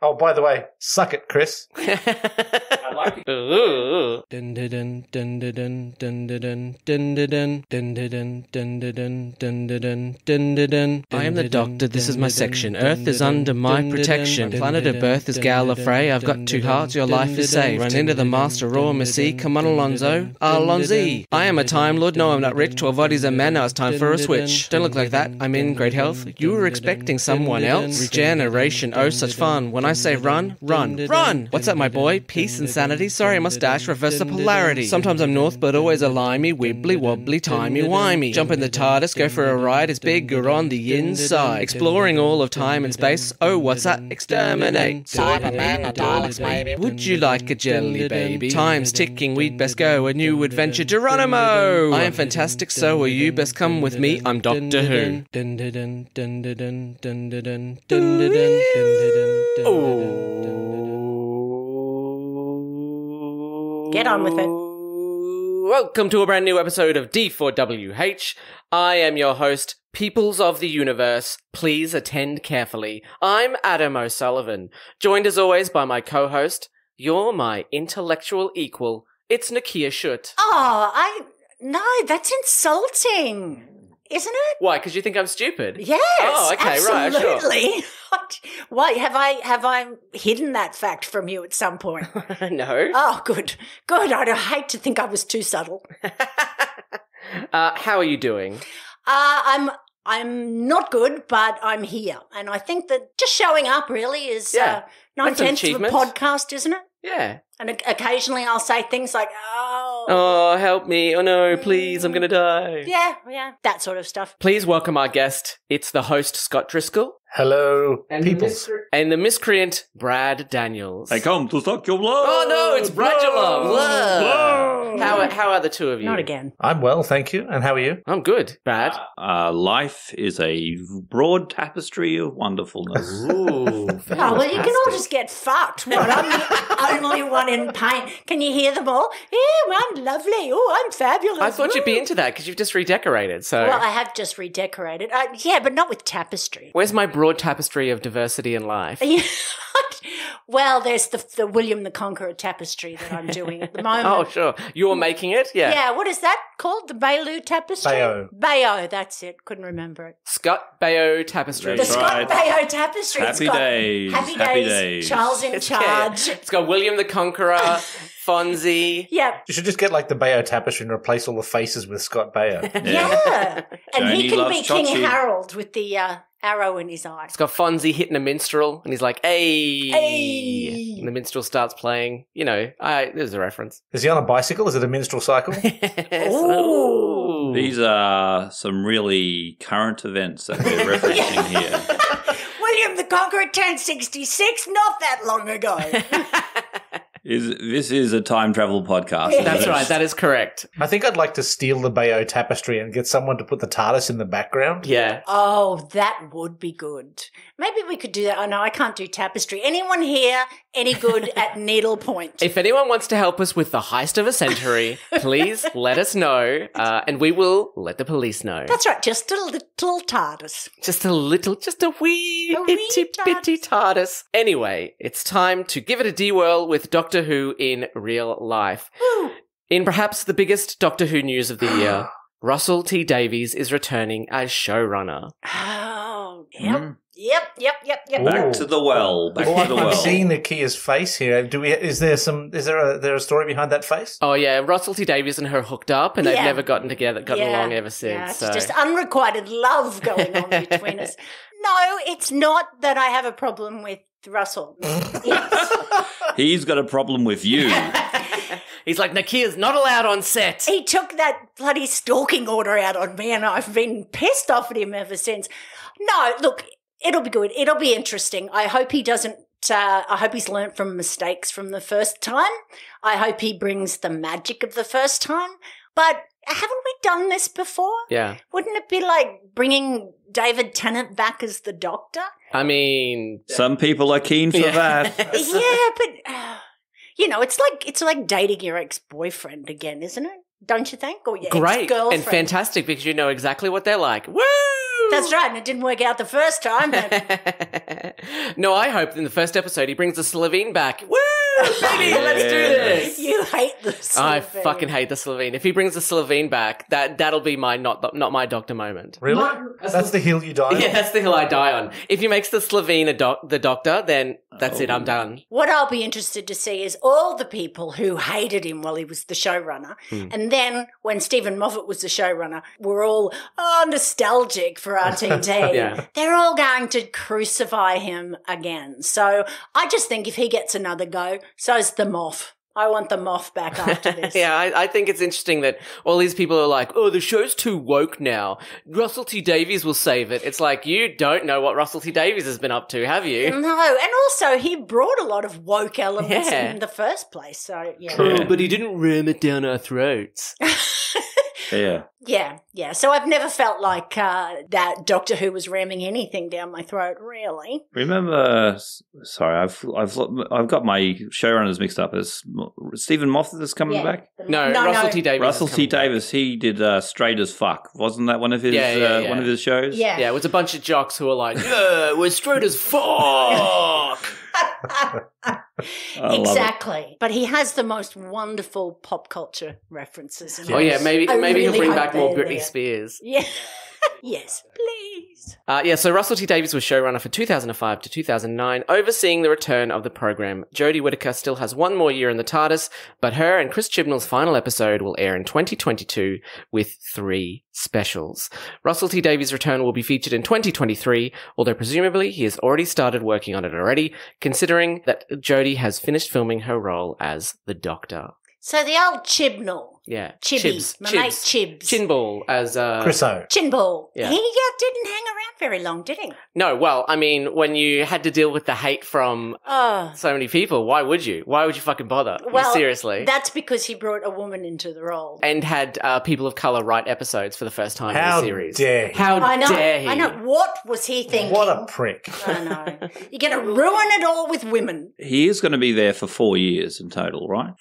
Oh, by the way, suck it, Chris. I like it. I am the Doctor, this is my section. Earth is under my protection. Planet of birth is Gallifrey. I've got 2 hearts, your life is saved. Run into the Master Raw, Missy. Come on, Alonzo. Alonzi. I am a Time Lord. No, I'm not rich. 12 bodies a man. Now it's time for a switch. Don't look like that. I'm in great health. You were expecting someone else? Regeneration. Oh, such fun. When I say run, run, run. What's that, my boy? Peace and sanity. Sorry, mustache. Reverse the polarity. Sometimes I'm north, but always a limey. Wibbly wobbly, timey-wimey. Jump in the TARDIS. Go for a ride. It's bigger on the inside. Exploring all of time and space. Oh, what's that? Exterminate. Cyberman, a Daleks, maybe. Would you like a jelly baby? Time's ticking, we'd best go. A new adventure, Geronimo! I am fantastic, so are you. Best come with me, I'm Doctor Who. Get on with it. Welcome to a brand new episode of D4WH. I am your host, Peoples of the Universe. Please attend carefully. I'm Adam O'Sullivan, joined as always by my co-host. You're my intellectual equal. It's Nicchia Schutt. Oh, no, that's insulting, isn't it? Why? Because you think I'm stupid? Yes. Oh, okay, absolutely. right, sure. Why have I hidden that fact from you at some point? No. Oh, good. I'd hate to think I was too subtle. How are you doing? I'm not good, but I'm here, and I think that just showing up really is 9/10 of a podcast, isn't it? Yeah. And occasionally I'll say things like, Oh, help me. Oh no, please, I'm going to die. Yeah, that sort of stuff. Please welcome our guest. It's the host, Scott Driscoll. Hello, And peoples. And the miscreant, Brad Daniels. I come to suck your blood. Oh no, it's Bradulum. Blood. How are the two of you? Not again. I'm well, thank you. And how are you? I'm good. Brad? Life is a broad tapestry of wonderfulness. Ooh. Oh, well, you can all just get fucked. What? I'm the only one in pain. Can you hear them all? Yeah, I'm lovely. Oh, I'm fabulous. I thought you'd be Woo. into that because you've just redecorated. So, Well, I have just redecorated. Yeah, but not with tapestry. where's my broad tapestry of diversity in life? Well, there's the William the Conqueror tapestry that I'm doing at the moment. Oh, sure. You're making it? Yeah. Yeah, what is that called? The Bailou tapestry? Bayo, that's it. Couldn't remember it. Scott Baio tapestry. The That's Scott right. Baio tapestry. It's Happy got days. Happy Happy days. days. Charles in charge. It's got William the Conqueror, Fonzie. Yeah. You should just get like the Bayo tapestry and replace all the faces with Scott Bayo. Yeah. And he Joni can loves be King Chachi. Harold with the arrow in his eye. It's got Fonzie hitting a minstrel, and he's like, "Hey!" Hey. And the minstrel starts playing. You know, there's a reference. Is he on a bicycle? Is it a minstrel cycle? Ooh. These are some really current events that we're referencing here. William the Conqueror turned 66 not that long ago. This is a time travel podcast. That's right. That is correct. I think I'd like to steal the Bayo tapestry and get someone to put the TARDIS in the background. Yeah. Oh, that would be good. Maybe we could do that. Oh, no, I can't do tapestry. Anyone here any good at needlepoint? If anyone wants to help us with the heist of a century, please let us know, and we will let the police know. That's right, just a little TARDIS. Just a wee itty bitty TARDIS. Anyway, it's time to give it a D-whirl with Doctor Who in real life. Woo. In perhaps the biggest Doctor Who news of the year, Russell T Davies is returning as showrunner. Oh, yep. Mm. Yep. Back to the well. Back to the I'm well. seeing Nicchia's face here. Is there a story behind that face? Oh yeah, Russell T Davies and her hooked up, and they've Yeah. never gotten along ever since. Yeah, it's so. just unrequited love going on between us. No, it's not that I have a problem with Russell. He's got a problem with you. He's like, Nicchia's not allowed on set. He took that bloody stalking order out on me, and I've been pissed off at him ever since. No, look, it'll be good. It'll be interesting. I hope he doesn't. I hope he's learnt from mistakes from the first time. I hope he brings the magic of the first time. But haven't we done this before? Yeah. Wouldn't it be like bringing David Tennant back as the Doctor? I mean, Some people are keen for that. Yeah, but you know, it's like dating your ex-boyfriend again, isn't it? Don't you think? Or your great ex-girlfriend. and fantastic because you know exactly what they're like. Woo! That's right, and it didn't work out the first time. But No, I hope in the first episode he brings the Slovene back. Woo! Baby, let's do this. you hate the I Slovene. fucking hate the Slovene. If he brings the Slovene back, that'll be my not my doctor moment. Really? That's the hill you die on? Yeah, that's the hill I die on. If he makes the Slovene the doctor, then that's it. I'm done. What I'll be interested to see is all the people who hated him while he was the showrunner. And then when Stephen Moffat was the showrunner, we're all nostalgic for RTD. Yeah. They're all going to crucify him again. So I just think if he gets another go, so's the Moff. I want the Moff back after this. Yeah, I think it's interesting that all these people are like, oh, the show's too woke now. Russell T Davies will save it. It's like, you don't know what Russell T Davies has been up to, have you? No, and also he brought a lot of woke elements Yeah. in the first place. So, yeah. Oh, but he didn't ram it down our throats. Yeah. Yeah. So I've never felt like that Doctor Who was ramming anything down my throat, really. Remember, sorry, I've got my showrunners mixed up. Is Stephen Moffat that's coming back? No, Russell T Davies. Russell T Davies. He did Straight as Fuck. Wasn't that one of his one of his shows? Yeah. Yeah, it was a bunch of jocks who were like, yeah, we're straight as fuck. Exactly. But he has the most wonderful pop culture references. And Oh yeah, maybe I he'll really bring hope back more they're Britney there. Spears. Yeah. Yes, please. So Russell T Davies was showrunner for 2005 to 2009, overseeing the return of the program. Jodie Whittaker still has one more year in the TARDIS, but her and Chris Chibnall's final episode will air in 2022 with 3 specials. Russell T Davies' return will be featured in 2023, although presumably he has already started working on it already, considering that Jodie has finished filming her role as the Doctor. So the old Chibnall. Yeah. Chibby. Chibs. My mate Chibs. Chinball as... Chriso. Chinball. Yeah. He didn't hang around very long, did he? No, well, I mean, when you had to deal with the hate from Oh. so many people, why would you? Why would you fucking bother? Well, Seriously. That's because he brought a woman into the role. And had people of colour write episodes for the first time How in the series. dare he. How I know. dare he? I know. What was he thinking? What a prick. I know. You're going to ruin it all with women. He is going to be there for 4 years in total, right?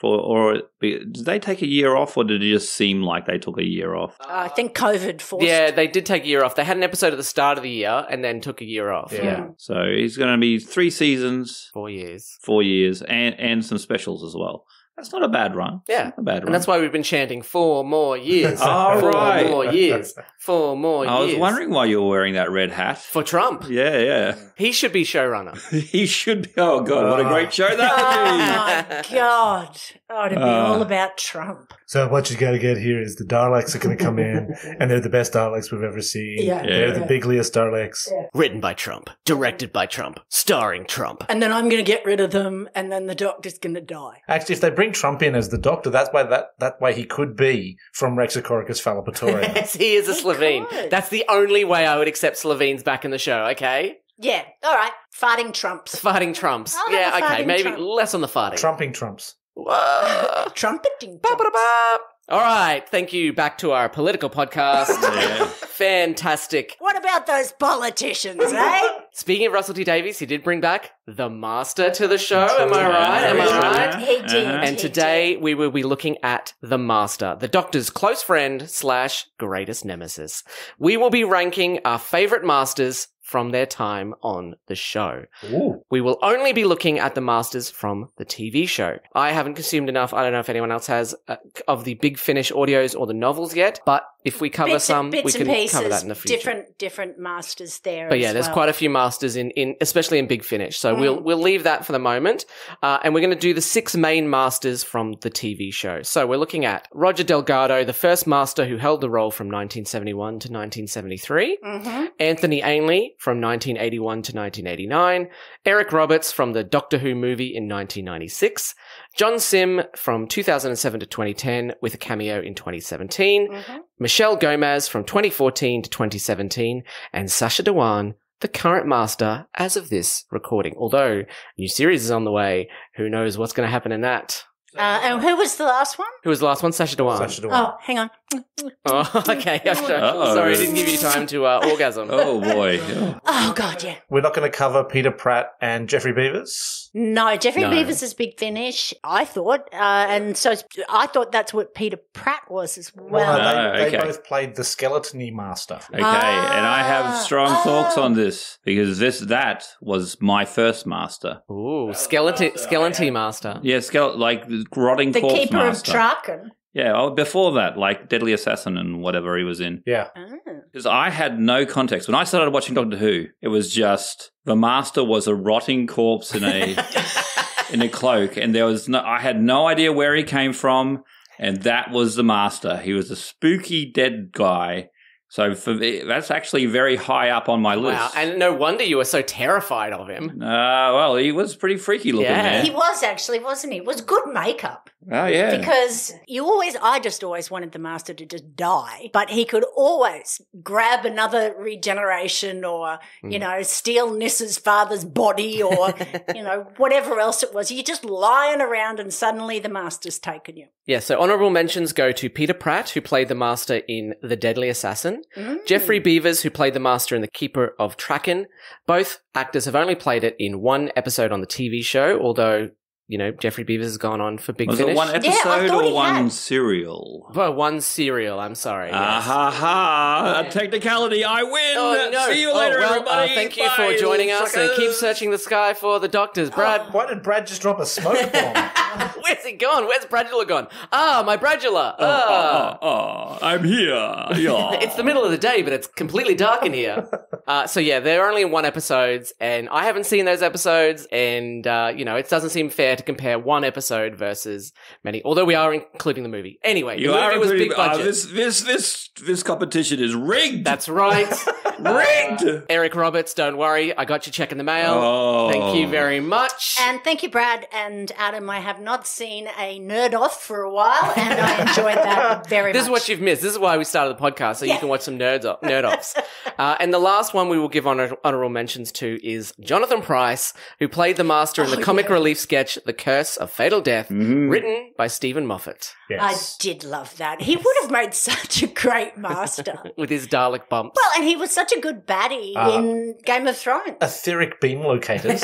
Did they take a year off, or did it just seem like they took a year off? I think COVID forced. Yeah, they did take a year off. They had an episode at the start of the year and then took a year off. Yeah. So he's going to be 3 seasons, 4 years. 4 years, and some specials as well. That's not a bad run. Yeah. Not a bad run. And that's why we've been chanting 4 more years. Oh, 4 right. more years. 4 more years. I was wondering why you were wearing that red hat. For Trump. Yeah. He should be showrunner. He should be. Oh, God, what a great show Oh, that would my God. Oh, it'd be all about Trump. So what you got to get here is the Daleks are going to come in, and they're the best Daleks we've ever seen. Yeah. They're the bigliest Daleks. Yeah. Written by Trump. Directed by Trump. Starring Trump. And then I'm going to get rid of them, and then the Doctor's going to die. Actually, if they bring Trump in as the Doctor, that's why that way he could be from Rexicoricus Fallopatoria. Yes, he is a Slovene. could. That's the only way I would accept Slovenes back in the show, okay? Yeah. All right. Farting Trumps. Farting Trumps. I'll Yeah, have a okay, farting maybe Trump. less on the farting. Trumping Trumps. Whoa. Trumpeting Trumps. Ba-ba-da-ba. All right, thank you. Back to our political podcast. Yeah. Fantastic. What about those politicians, eh? Speaking of Russell T Davies, he did bring back the Master to the show. Am I right? Am I right? He did. And today we will be looking at the Master, the Doctor's close friend / greatest nemesis. We will be ranking our favourite Masters from their time on the show. Ooh. We will only be looking at the Masters from the TV show. I haven't consumed enough, I don't know if anyone else has, of the Big Finish audios or the novels yet, but if we cover bits some, and we can pieces, cover that in the future. different masters there. But yeah, as there's well. quite a few masters in especially in Big Finish. So we'll leave that for the moment. And we're going to do the 6 main masters from the TV show. So we're looking at Roger Delgado, the first master who held the role from 1971 to 1973. Mm-hmm. Anthony Ainley from 1981 to 1989. Eric Roberts from the Doctor Who movie in 1996. John Sim from 2007 to 2010 with a cameo in 2017. Mm-hmm. Michelle Gomez from 2014 to 2017, and Sacha Dhawan, the current master as of this recording. Although, a new series is on the way, who knows what's going to happen in that? And who was the last one? Who was the last one? Sacha Dhawan. Sacha Dhawan. Oh, hang on. Oh, okay. Sorry, I didn't give you time to orgasm. Oh, boy. Oh, God, yeah. We're not going to cover Peter Pratt and Jeffrey Beavers. No, Jeffrey Beavers is Big Finish, I thought. And so I thought that's what Peter Pratt was as well. No, they okay. both played the Skeleton-y Master. Okay, and I have strong thoughts on this because that was my first master. Ooh, skeleton master. Yeah, like the rotting The corpse Keeper master. of Traken. Yeah, before that, like Deadly Assassin and whatever he was in. Yeah. Because I had no context. When I started watching Doctor Who, it was just the Master was a rotting corpse in a in a cloak, and I had no idea where he came from, and that was the Master. He was a spooky dead guy. So for me, that's actually very high up on my list. Wow, and no wonder you were so terrified of him. Well, he was pretty freaky looking there. He was actually, wasn't he? It was good makeup. Oh, yeah. Because I just always wanted the Master to just die, but he could always grab another regeneration or, steal Nissa's father's body or, whatever else it was. You're just lying around and suddenly the Master's taken you. Yeah, so honourable mentions go to Peter Pratt, who played the Master in The Deadly Assassin, Jeffrey Beavers, who played the Master in The Keeper of Traken. Both actors have only played it in one episode on the TV show, although, Jeffrey Beavers has gone on for Big Was Finish. it one I episode thought or he one had. serial? Well, one serial, I'm sorry. Yes. A technicality, I win! Oh, no. See you later, well, everybody! thank you for Bye, joining us, and suckers. keep searching the sky for the doctors. Brad, Why did Brad just drop a smoke bomb? where's he gone? Where's Bradula gone? My Bradula. I'm here. Yeah. It's the middle of the day, but it's completely dark in here. They're only in one episodes, and I haven't seen those episodes, and, it doesn't seem fair to compare one episode versus many, although we are including the movie. Anyway, You the are movie was including- big budget. This competition is rigged. That's right. rigged. Eric Roberts, don't worry. I got your check in the mail. Oh. Thank you very much. And thank you, Brad and Adam. I have not seen a Nerd Off for a while, and I enjoyed that very much. This is what you've missed. This is why we started the podcast, so you can watch some nerd offs. And the last one we will give honorable mentions to is Jonathan Pryce, who played the Master in the comic relief sketch The Curse of Fatal Death, written by Stephen Moffat. I did love that. He would have made such a great Master. With his Dalek bumps. Well, and he was such a good baddie in Game of Thrones. Etheric beam locators.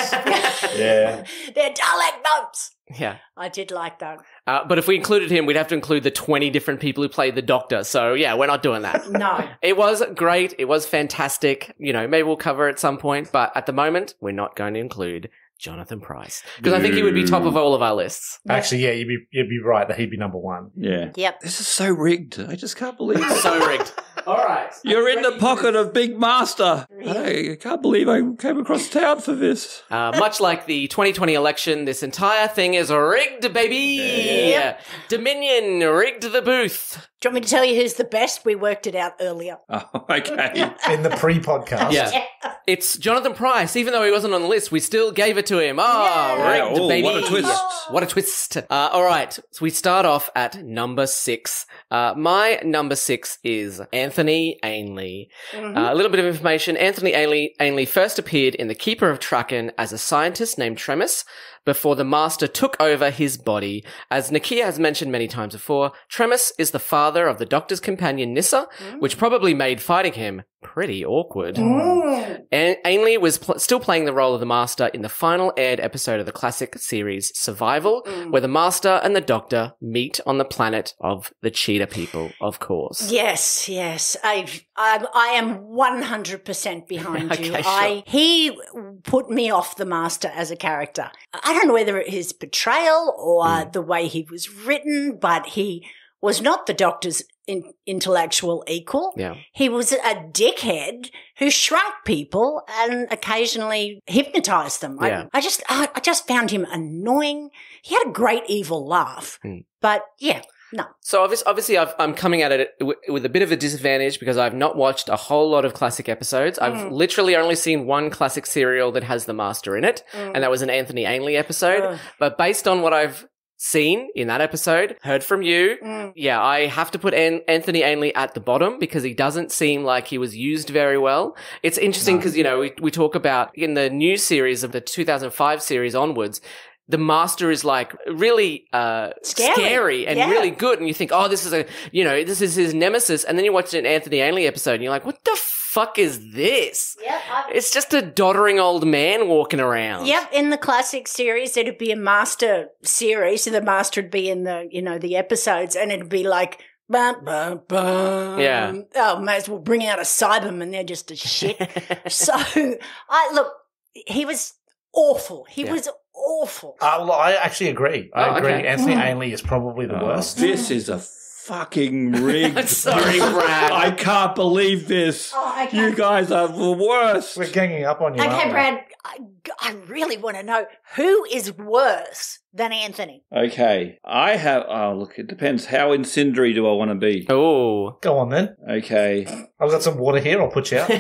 Yeah. They're Dalek bumps. Yeah. I did like that. But if we included him, we'd have to include the 20 different people who played the Doctor. So, yeah, we're not doing that. No. It was great. It was fantastic. Maybe we'll cover it at some point. But at the moment, we're not going to include Jonathan Pryce. Because I think he would be top of all of our lists. Actually, yeah, you'd be right that he'd be number one. Yeah. Yep. This is so rigged. I just can't believe it. So rigged. All right. You're in the pocket of Big Master. I can't believe I came across town for this. Much like the 2020 election, this entire thing is rigged, baby. Yep. Dominion rigged the booth. Do you want me to tell you who's the best? We worked it out earlier. Oh, okay. In the pre-podcast. Yeah. It's Jonathan Pryce. Even though he wasn't on the list, we still gave it to him. Rigged, Oh, baby. what a twist. What a twist. All right. So we start off at number 6. My number 6 is Anthony Ainley. A little bit of information. Anthony Ainley first appeared in The Keeper of Traken as a scientist named Tremis before the Master took over his body. As Nicchia has mentioned many times before, Tremis is the father of the Doctor's companion Nyssa, which probably made fighting him pretty awkward. And Ainley was still playing the role of the Master in the final aired episode of the classic series Survival, where the Master and the Doctor meet on the planet of the Cheetah People, of course. Yes. I am 100% behind you. Okay, sure. He put me off the Master as a character. I don't know whether it his betrayal or the way he was written, but he was not the Doctor's intellectual equal. Yeah. He was a dickhead who shrunk people and occasionally hypnotized them. Yeah. I just found him annoying. He had a great evil laugh, but yeah. No. So obviously I'm coming at it with a bit of a disadvantage because I've not watched a whole lot of classic episodes. I've literally only seen one classic serial that has the Master in it, and that was an Anthony Ainley episode. But based on what I've seen in that episode, heard from you, I have to put Anthony Ainley at the bottom because he doesn't seem like he was used very well. It's interesting because, we talk about in the new series of the 2005 series onwards, the Master is like really scary and really good, and you think, oh, this is his nemesis, and then you watch an Anthony Ainley episode, and you're like, what the fuck is this? Yep, it's just a doddering old man walking around. Yep, in the classic series, it'd be a Master series, so the Master would be in the episodes, and it'd be like, bum, bum, bum. Yeah. Oh, may as well bring out a Cyberman. They're just a shit. So, he was awful. He was awful. Well, I actually agree. I agree. Okay. Anthony Ainley is probably the worst. This is a fucking rigged. Sorry, Brad. I can't believe this. Oh, okay. You guys are the worst. We're ganging up on you. Okay, aren't we? Brad, I really want to know who is worse than Anthony. Okay. Look, it depends. How incendiary do I want to be? Oh. Go on then. Okay. I've got some water here. I'll put you out.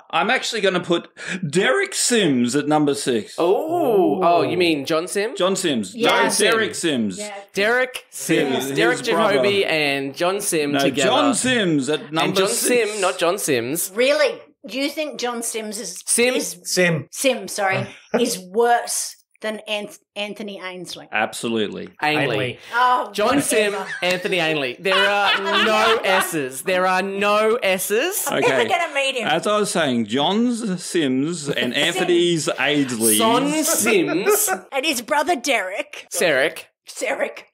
I'm actually going to put Derek Sims at number 6. Oh, you mean John Sims? John Sims. Yeah. No, Derek Sims. Yeah. Derek Sims. His Derek brother. Jacobi and John Sim No, together. John Sims at number and John 6. Sim, not John Sims. Really? Do you think John Sims is Sim? is worse than Anthony Ainsley? Absolutely. Ainley. Oh, John Sim, whatever. Anthony Ainley. There are no S's. There are no S's. I'm never going to meet him. As I was saying, John Sims and Anthony's Ainsley. Son Sims. And his brother Derek. Sarek.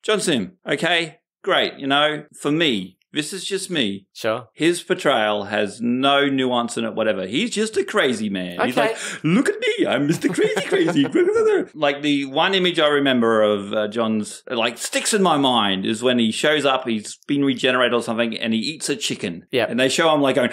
John Sim. Okay, great. For me, this is just me. Sure. His portrayal has no nuance in it, whatever. He's just a crazy man. He's Okay. like, look at me, I'm Mr. Crazy. Like, the one image I remember of John's, sticks in my mind is when he shows up, he's been regenerated or something, and he eats a chicken. Yeah. And they show him, going,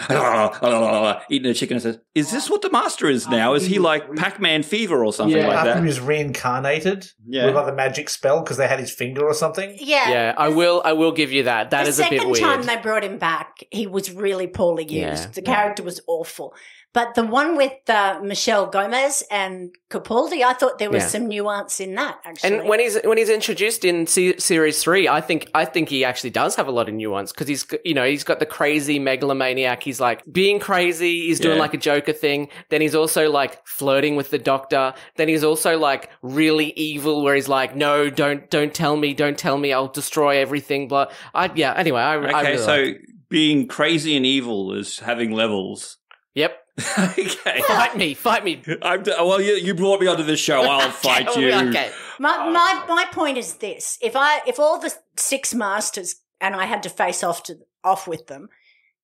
eating a chicken, and says, is this what the Master is now? Is he like Pac-Man fever or something like After that? he was reincarnated Yeah. with like the magic spell because they had his finger or something. Yeah. Yeah, I will give you that. That is a bit weird. The second time they brought him back, he was really poorly used. Yeah. The character was awful. But the one with Michelle Gomez and Capaldi, I thought there was some nuance in that, actually. And when he's introduced in series 3, I think he actually does have a lot of nuance because he's got the crazy megalomaniac. He's like being crazy. He's doing like a Joker thing. Then he's also like flirting with the Doctor. Then he's also like really evil, where he's like, no, don't tell me, I'll destroy everything. Blah. Anyway, I really so like. being crazy and evil is having levels. Yep. Okay. Fight me. You brought me onto this show. I'll fight you. Okay. My point is this: if all the 6 Masters and I had to face off with them,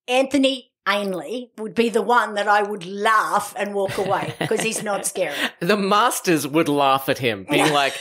Anthony Ainley would be the one that I would laugh and walk away because he's not scary. The Masters would laugh at him, being like,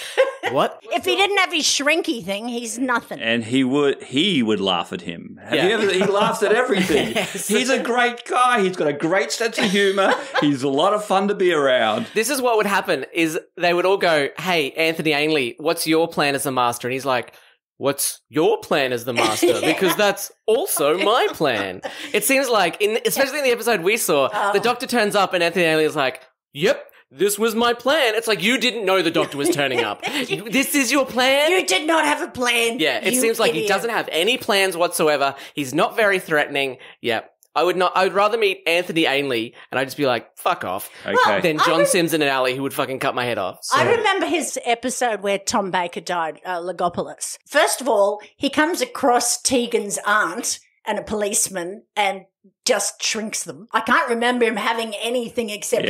what? If he didn't have his shrinky thing, he's nothing. And he would laugh at him. He laughs at everything. He's a great guy. He's got a great sense of humor. He's a lot of fun to be around. This is what would happen, is they would all go, hey, Anthony Ainley, what's your plan as the Master? And he's like, what's your plan as the Master? Because that's also my plan. It seems like, especially in the episode we saw, the Doctor turns up and Anthony Ainley is like, yep, this was my plan. It's like, you didn't know the Doctor was turning up. This is your plan? You did not have a plan. Yeah, it seems like he doesn't have any plans whatsoever. He's not very threatening. Yeah. I would rather meet Anthony Ainley and I'd just be like, fuck off. Okay. Than John Sims in an alley who would fucking cut my head off. I remember his episode where Tom Baker died, Logopolis. First of all, he comes across Tegan's aunt and a policeman and just shrinks them. I can't remember him having anything except,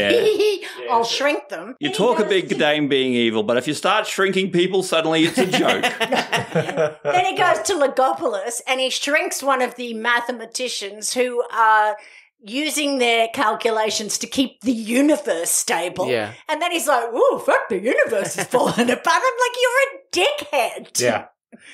I'll shrink them. You talk a big game being evil, but if you start shrinking people, suddenly it's a joke. Then he goes to Logopolis and he shrinks one of the mathematicians who are using their calculations to keep the universe stable. Yeah. And then he's like, ooh, fuck, the universe is falling apart. I'm like, you're a dickhead. Yeah.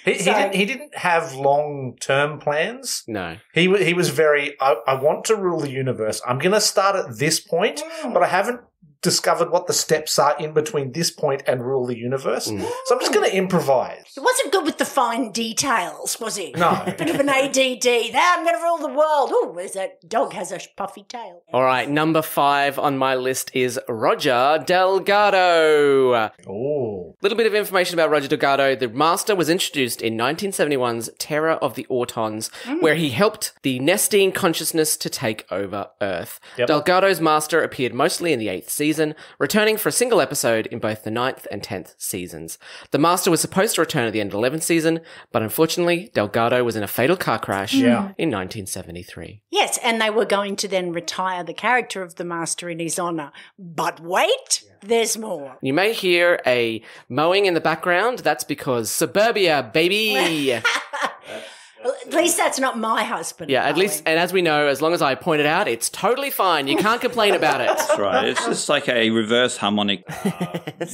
He didn't have long-term plans. No. He was very, I want to rule the universe. I'm going to start at this point, but I haven't discovered what the steps are in between this point and rule the universe. So I'm just going to improvise. He wasn't good with the fine details, was he? No. Bit of an ADD. Now I'm going to rule the world. Oh, where's that dog has a puffy tail. All right, number 5 on my list is Roger Delgado. Oh. Little bit of information about Roger Delgado. The Master was introduced in 1971's Terror of the Autons, where he helped the Nestine consciousness to take over Earth. Yep. Delgado's Master appeared mostly in the 8th season season, returning for a single episode in both the 9th and 10th seasons. The Master was supposed to return at the end of the 11th season, but unfortunately, Delgado was in a fatal car crash in 1973. Yes, and they were going to then retire the character of the Master in his honour. But wait, there's more. You may hear a mowing in the background. That's because suburbia, baby! At least that's not my husband. Yeah, at least, and as we know, as long as I point it out, it's totally fine. You can't complain about it. That's right. It's just like a reverse harmonic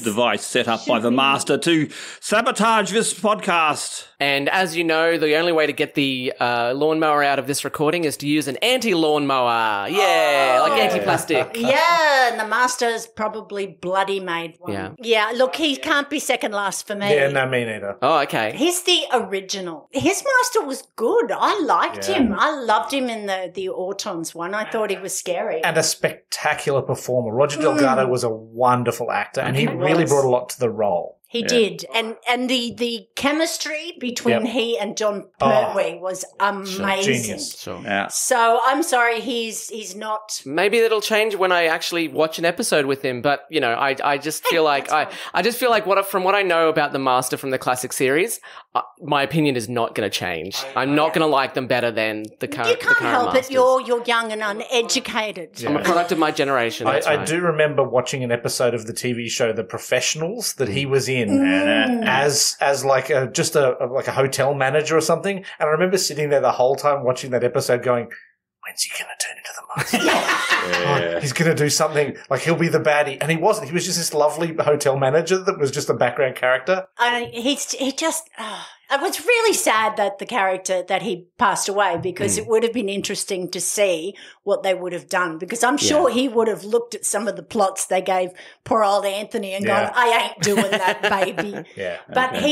device set up by the Master to sabotage this podcast. And as you know, the only way to get the lawnmower out of this recording is to use an anti-lawnmower. Yeah, like anti-plastic. Yeah, and the Master's probably bloody made one. Yeah. Yeah, look, he can't be second last for me. Yeah, no, me neither. Oh, okay. He's the original. His Master was good. I liked him. I loved him in the Autons one. I thought he was scary. And a spectacular performer. Roger Delgado was a wonderful actor, and he really brought a lot to the role. He did. And the chemistry between he and John Pertwee was amazing. Genius. Sure. Yeah. So I'm sorry he's not. Maybe it'll change when I actually watch an episode with him, but you know, I just feel like I just feel like from what I know about the Master from the classic series, my opinion is not going to change. I'm not going to like them better than the current. You can't help Masters. it. You're young and uneducated. I'm a product of my generation. That's I right. do remember watching an episode of the TV show The Professionals that he was in as like a hotel manager or something. And I remember sitting there the whole time watching that episode going, when's he going to turn into the Master? He's going to do something like he'll be the baddie. And he wasn't. He was just this lovely hotel manager that was just a background character. It was really sad that the character that he passed away, because it would have been interesting to see what they would have done, because I'm sure he would have looked at some of the plots they gave poor old Anthony and gone, I ain't doing that, baby. But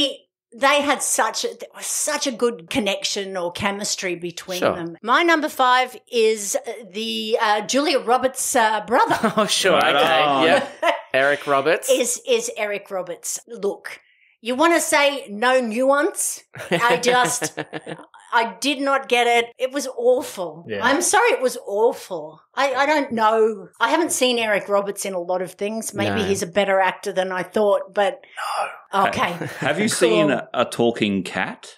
they had such a good connection or chemistry between them. My number 5 is the Julia Roberts brother. Oh, sure. Okay. Yeah. Eric Roberts. Is Eric Roberts. Look, you want to say no nuance? I did not get it. It was awful. Yeah. I'm sorry, it was awful. I don't know. I haven't seen Eric Roberts in a lot of things. Maybe he's a better actor than I thought, but no. Okay. Have you seen a talking cat?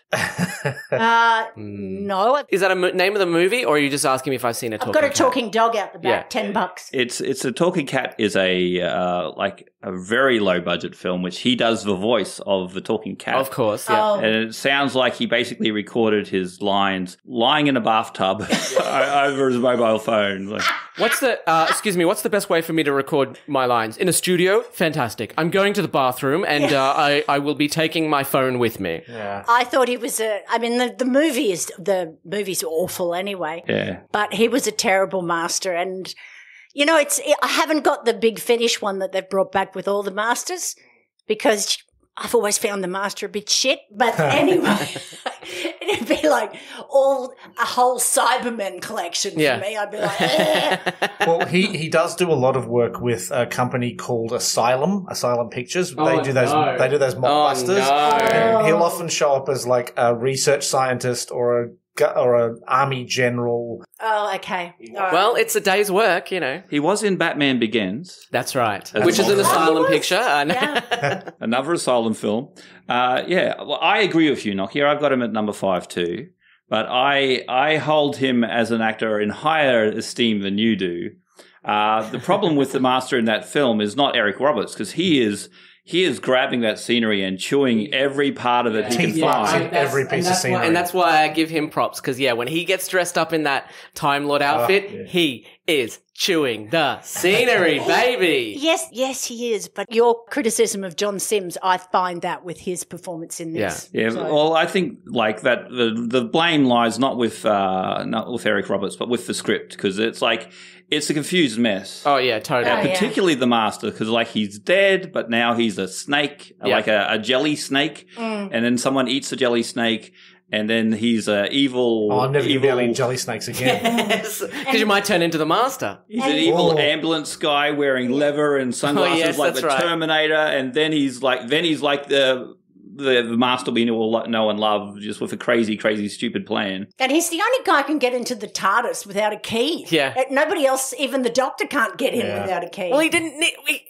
No. Is that a name of the movie, or are you just asking me if I've seen a talking cat? I've got a talking dog out the back, $10. It's a talking cat is a very low budget film, which he does the voice of the talking cat. Of course, yeah. And it sounds like he basically recorded his lines lying in a bathtub over his mobile phone. Like, what's the best way for me to record my lines? In a studio? Fantastic. I'm going to the bathroom, and I will be taking my phone with me. Yeah. I thought he was the movie's awful anyway. Yeah. But he was a terrible Master, and you know, I haven't got the big finish one that they've brought back with all the Masters, because I've always found the Master a bit shit. But anyway, it'd be like a whole Cybermen collection for me. I'd be like, Well, he does do a lot of work with a company called Asylum Pictures. They do those mockbusters. And he'll often show up as like a research scientist or an army general. Oh, okay. Well, it's a day's work, you know. he was in Batman Begins. That's right. Which is an Asylum picture. Another Asylum film. Well, I agree with you, Nicchia. I've got him at number 5 too. But I hold him as an actor in higher esteem than you do. The problem with the Master in that film is not Eric Roberts, because he is grabbing that scenery and chewing every part of it he can find. Every piece of scenery. And that's why I give him props, because, when he gets dressed up in that Time Lord outfit, he is chewing the scenery, baby. Yes, he is. But your criticism of John Sims, I find that with his performance in this. Yeah. Well, I think like that the blame lies not with Eric Roberts, but with the script, because it's like it's a confused mess. Oh yeah, totally. Particularly the Master, because like he's dead, but now he's a snake, like a jelly snake, and then someone eats the jelly snake. And then he's evil. Oh, I'm never going to be able to eat jelly snakes again. Because you might turn into the Master. He's an evil ambulance guy wearing leather and sunglasses like the Terminator. And then he's like the the master we all know and love just with a crazy, crazy, stupid plan. And he's the only guy who can get into the TARDIS without a key. Yeah. Nobody else, even the Doctor, can't get in without a key. Well, he didn't.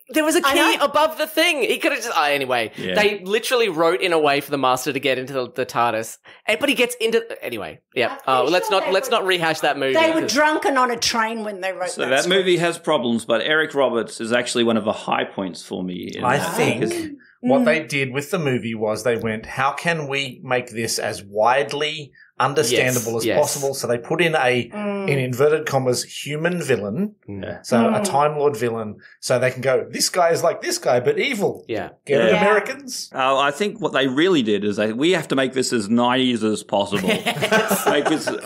There was a key above the thing. He could have just. Anyway, they literally wrote in a way for the Master to get into the TARDIS, but he gets into. Anyway, yeah. Let's not rehash that movie. They were drunken on a train when they wrote So that movie has problems, but Eric Roberts is actually one of the high points for me. I think what they did with the movie was they went, how can we make this as widely understandable as possible? So they put in in inverted commas, human villain. So a Time Lord villain. So they can go, this guy is like this guy, but evil. Get it, Americans? I think what they really did is we have to make this as 90s as possible.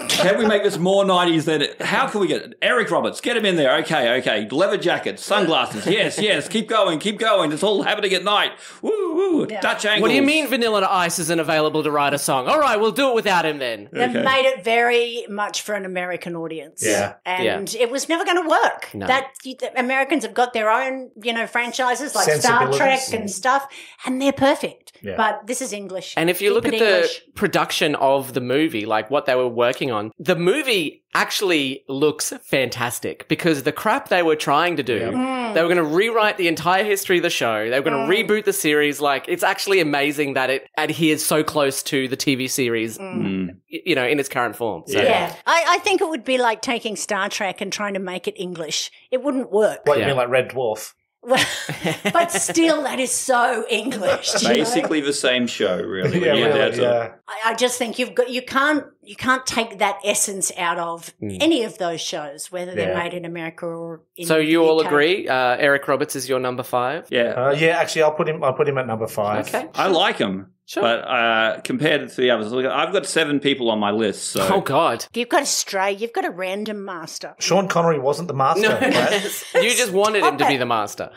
Can we make this more 90s than how can we get Eric Roberts? Get him in there. Okay. Leather jacket, sunglasses. Yes. Keep going. It's all happening at night. Woo. Dutch angles. What do you mean Vanilla Ice isn't available to write a song? All right, we'll do it without him then. They made it very much for an American audience. And it was never going to work. No. The Americans have got their own, franchises like Star Trek and stuff, and they're perfect. But this is English. And if you look at the production of the movie, like what they were working on, the movie actually looks fantastic because the crap they were trying to do, they were going to rewrite the entire history of the show. They were going to reboot the series. Like, it's actually amazing that it adheres so close to the TV series, in its current form. So. I think it would be like taking Star Trek and trying to make it English. It wouldn't work. What, you mean like Red Dwarf? But still, that is so English. Basically the same show, really. I just think you can't take that essence out of any of those shows, whether they're made in America or in So you the all UK. agree? Eric Roberts is your number 5? Actually, I'll put him at number 5. Okay. I like him. Sure. But compared to the others, look, I've got 7 people on my list. So. Oh, God. You've got a stray. You've got a random master. Sean Connery wasn't the master. Right? You just wanted him to be the master.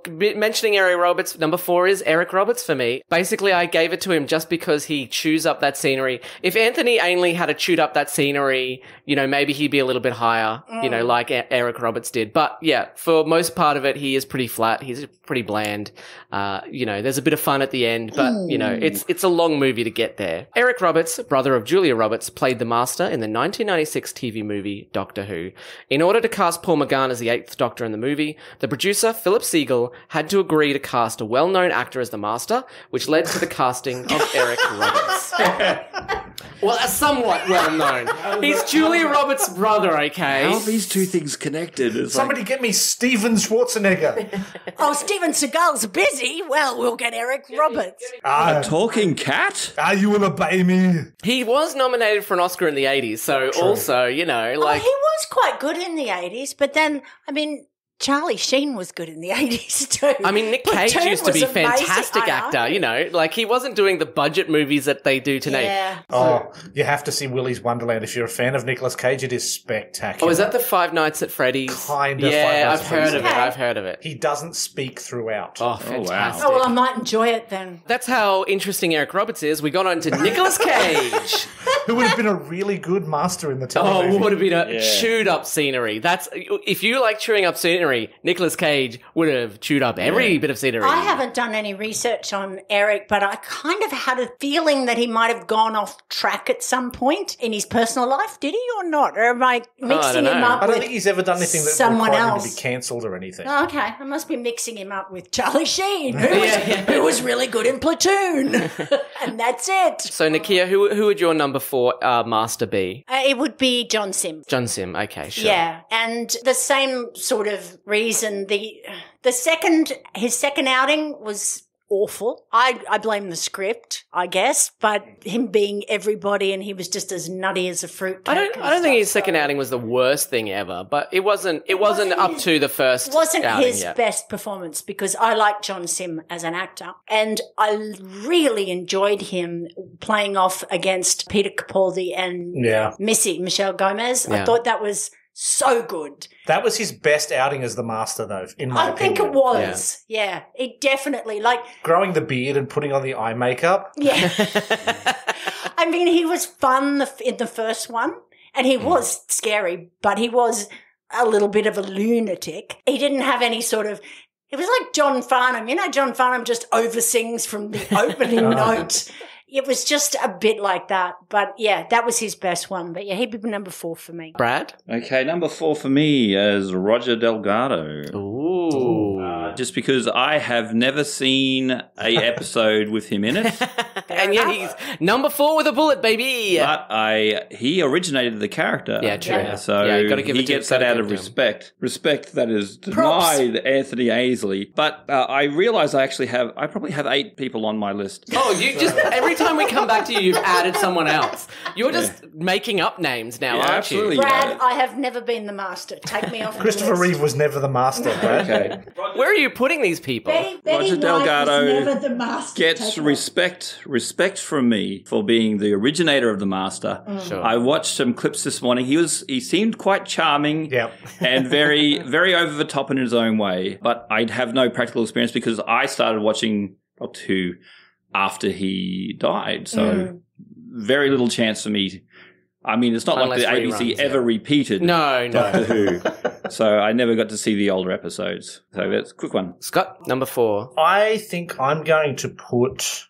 Mentioning Eric Roberts, number 4 is Eric Roberts for me. Basically, I gave it to him just because he chews up that scenery. If Anthony Ainley had chewed up that scenery, maybe he'd be a little bit higher, like Eric Roberts did. But yeah, for most part of it, he is pretty flat. He's pretty bland. There's a bit of fun at the end, but it's a long movie to get there. Eric Roberts, brother of Julia Roberts, played the Master in the 1996 TV movie Doctor Who. In order to cast Paul McGann as the 8th Doctor in the movie, the producer, Philip Siegel, had to agree to cast a well-known actor as the Master, which led to the casting of Eric Roberts. Well, somewhat well-known. He's Julia Roberts' brother, okay? How are these two things connected? Somebody get me Steven Schwarzenegger. Steven Seagal's busy. Well, we'll get Eric Roberts. A talking cat? You will obey me. He was nominated for an Oscar in the 80s, so also, He was quite good in the 80s, but then, Charlie Sheen was good in the 80s too. Nick Cage Platoon used to be a was amazing. fantastic actor, he wasn't doing the budget movies that they do today. Yeah. You have to see Willy's Wonderland. If you're a fan of Nicolas Cage, it is spectacular. Oh, is that the Five Nights at Freddy's? Kind of. Yeah, Five Nights I've at heard Freddy's. of it. I've heard of it. He doesn't speak throughout. Oh, fantastic. Oh, well, I might enjoy it then. That's how interesting Eric Roberts is. We got on to Nicolas Cage. Who would have been a really good master in the television. Oh, would have been a chewed up scenery. If you like chewing up scenery, Nicolas Cage would have chewed up every bit of scenery. I haven't done any research on Eric, but I kind of had a feeling that he might have gone off track at some point in his personal life. Did he or not? Or am I mixing him up I don't with think he's ever done anything that someone required him else to be cancelled or anything. Oh, okay, I must be mixing him up with Charlie Sheen, who was really good in Platoon, and that's it. So, Nicchia, who would your number 4 master be? It would be John Sim. John Sim, okay, sure. Yeah, and the same sort of reason. His second outing was awful. I blame the script, I guess, but him being everybody and he was just as nutty as a fruit cake. I don't think his second outing was the worst thing ever, but it wasn't up to the first. It wasn't outing his yet. best performance because I like John Sim as an actor, and I really enjoyed him playing off against Peter Capaldi and Michelle Gomez. Yeah. I thought that was so good. That was his best outing as the master, though, in my opinion. I think it was. Yeah, it definitely, growing the beard and putting on the eye makeup. Yeah. He was fun in the first one, and he was scary, but he was a little bit of a lunatic. He didn't have any sort of... It was like John Farnham. You know, John Farnham just oversings from the opening note. It was just a bit like that. But, yeah, that was his best one. But, yeah, he'd be number 4 for me. Brad? Okay, number 4 for me is Roger Delgado. Ooh. Just because I have never seen a episode with him in it. And yet he's number 4 with a bullet, baby. But he originated the character. Yeah, true. So Yeah, gotta give he it to gets him. that out of respect. Respect that is denied Anthony Aisley. But I realise I probably have 8 people on my list. Oh, you just, every time we come back to you, you've added someone else. You're just making up names now, aren't absolutely. you? Brad, I have never been the master. Take me off Christopher the list. Reeve was never the master, Brad. Okay. Where are you putting these people? Betty Roger White Delgado was never the master. gets respect from me for being the originator of the master. Sure. I watched some clips this morning. He seemed quite charming and very, very over the top in his own way. But I'd have no practical experience because I started watching Doctor Who after he died. So very little chance for me. I mean, it's not like the ABC ever repeated Doctor Who. So I never got to see the older episodes. So that's a quick one. Scott, number 4. I think I'm going to put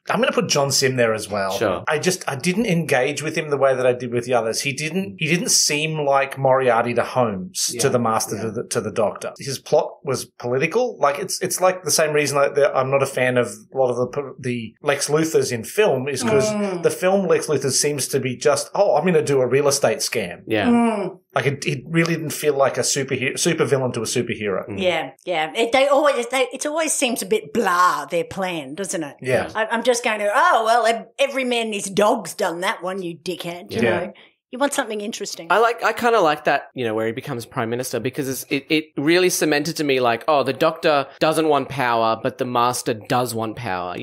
John Sim there as well. Sure. I didn't engage with him the way that I did with the others. He didn't seem like Moriarty to Holmes, to the Master, to the Doctor. His plot was political. Like it's like the same reason that I'm not a fan of a lot of the Lex Luthors in film is because the film Lex Luthor seems to be just, I'm going to do a real estate scam. Yeah. Like it really didn't feel like a super villain to a superhero. Yeah. It always seems a bit blah, their plan, doesn't it? Yeah. I'm just going to, every man and his dog's done that one, you dickhead. You know? You want something interesting. I kind of like that, where he becomes Prime Minister because it really cemented to me like, the Doctor doesn't want power, but the Master does want power,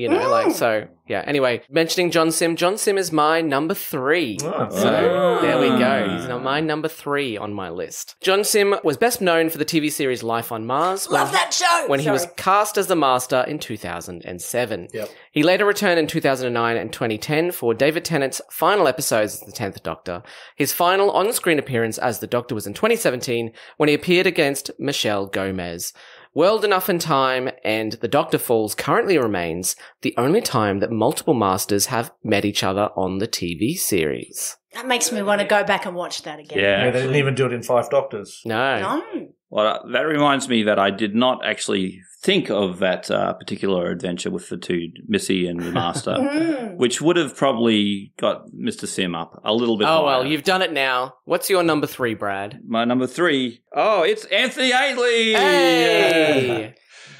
so... Yeah, anyway, mentioning John Sim is my number 3. So there we go. He's my number 3 on my list. John Sim was best known for the TV series Life on Mars. Love that show! When he was cast as the Master in 2007. Yep. He later returned in 2009 and 2010 for David Tennant's final episodes as the 10th Doctor. His final on-screen appearance as the Doctor was in 2017 when he appeared against Michelle Gomez. World Enough in Time and The Doctor Falls currently remains the only time that multiple Masters have met each other on the TV series. That makes me want to go back and watch that again. Yeah, they didn't even do it in 5 Doctors. No. Well, that reminds me that I did not actually think of that particular adventure with the two, Missy and the Master, which would have probably got Mr. Sim up a little bit higher. Well, you've done it now. What's your number 3, Brad? My number 3, it's Anthony Aisley! Hey!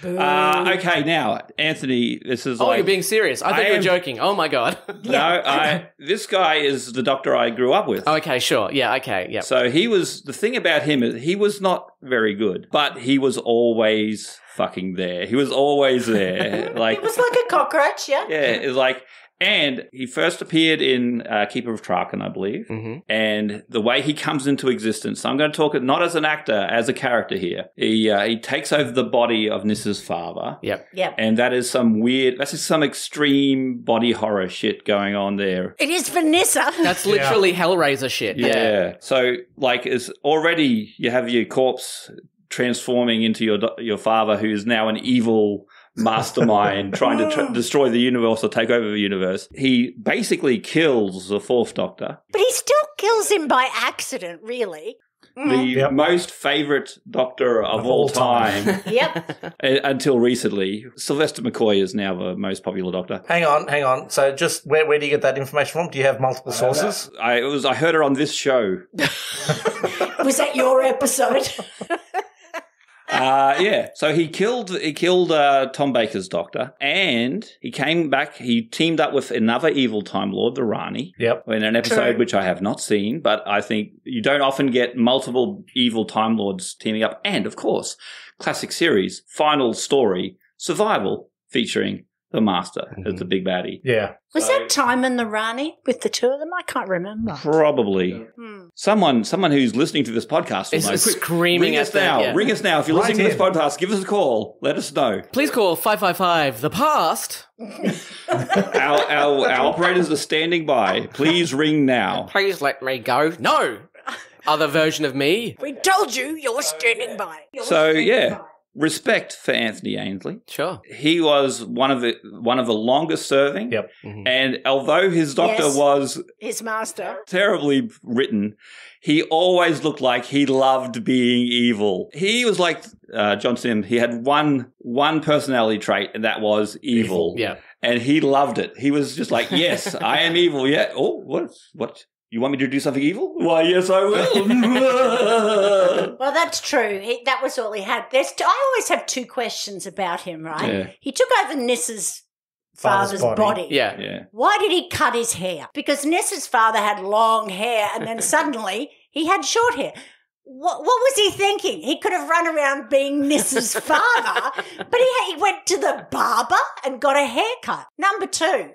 Okay, now, Anthony, this is you're being serious. I thought you were joking. Oh, my God. No, this guy is the Doctor I grew up with. Oh, okay, sure. Yeah, okay, yeah. So the thing about him is he was not very good, but he was always fucking there. He was always there. Like He was like a cockroach, yeah? Yeah, it's like... And he first appeared in Keeper of Traken, I believe. Mm-hmm. And the way he comes into existence, I'm going to talk not as an actor, as a character here. He takes over the body of Nissa's father. Yep. And that's just some extreme body horror shit going on there. It is for Nissa. That's literally Hellraiser shit. Yeah. So, it's already you have your corpse transforming into your father, who is now an evil mastermind trying to destroy the universe or take over the universe. He basically kills the 4th Doctor. But he still kills him by accident, really. The most favourite Doctor of all time. Yep. Until recently. Sylvester McCoy is now the most popular Doctor. Hang on. So just where do you get that information from? Do you have multiple sources? I heard her on this show. Was that your episode? So he killed Tom Baker's Doctor, and he came back. He teamed up with another evil Time Lord, the Rani. Yep. In an episode which I have not seen, but I think you don't often get multiple evil Time Lords teaming up. And of course, classic series, final story, Survival, featuring the Master as the big baddie. Yeah. Was that Time and the Rani with the two of them? I can't remember. Probably. Someone who's listening to this podcast will know. Screaming ring us now. Yeah. Ring us now. If you're listening to this podcast, give us a call. Let us know. Please call 555 the past. Our operators are standing by. Please ring now. Please let me go. No. Other version of me. We told you you're standing by. respect for Anthony Ainsley. Sure. He was one of the longest serving. Yep. Mhm. And although his doctor Yes. was His master. terribly written, he always looked like he loved being evil. He was like John Sim. He had one personality trait, and that was evil. Yeah. And he loved it. He was just like, yes, I am evil. Yeah. Oh, what? You want me to do something evil? Why, yes, I will. Well, that's true. That was all he had. I always have two questions about him, right? Yeah. He took over Nissa's father's body. Yeah. Yeah. Why did he cut his hair? Because Nissa's father had long hair and then suddenly he had short hair. What was he thinking? He could have run around being Nissa's father, but he went to the barber and got a haircut. Number two.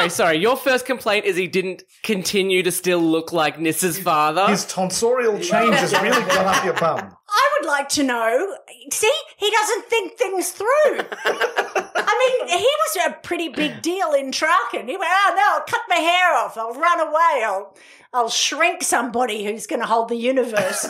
Sorry. Your first complaint is he didn't continue to still look like Nissa's father. His tonsorial change has really gone up your bum. I would like to know. See, he doesn't think things through. I mean, he was a pretty big deal in Traken. He went, oh, no, I'll cut my hair off. I'll run away. I'll shrink somebody who's going to hold the universe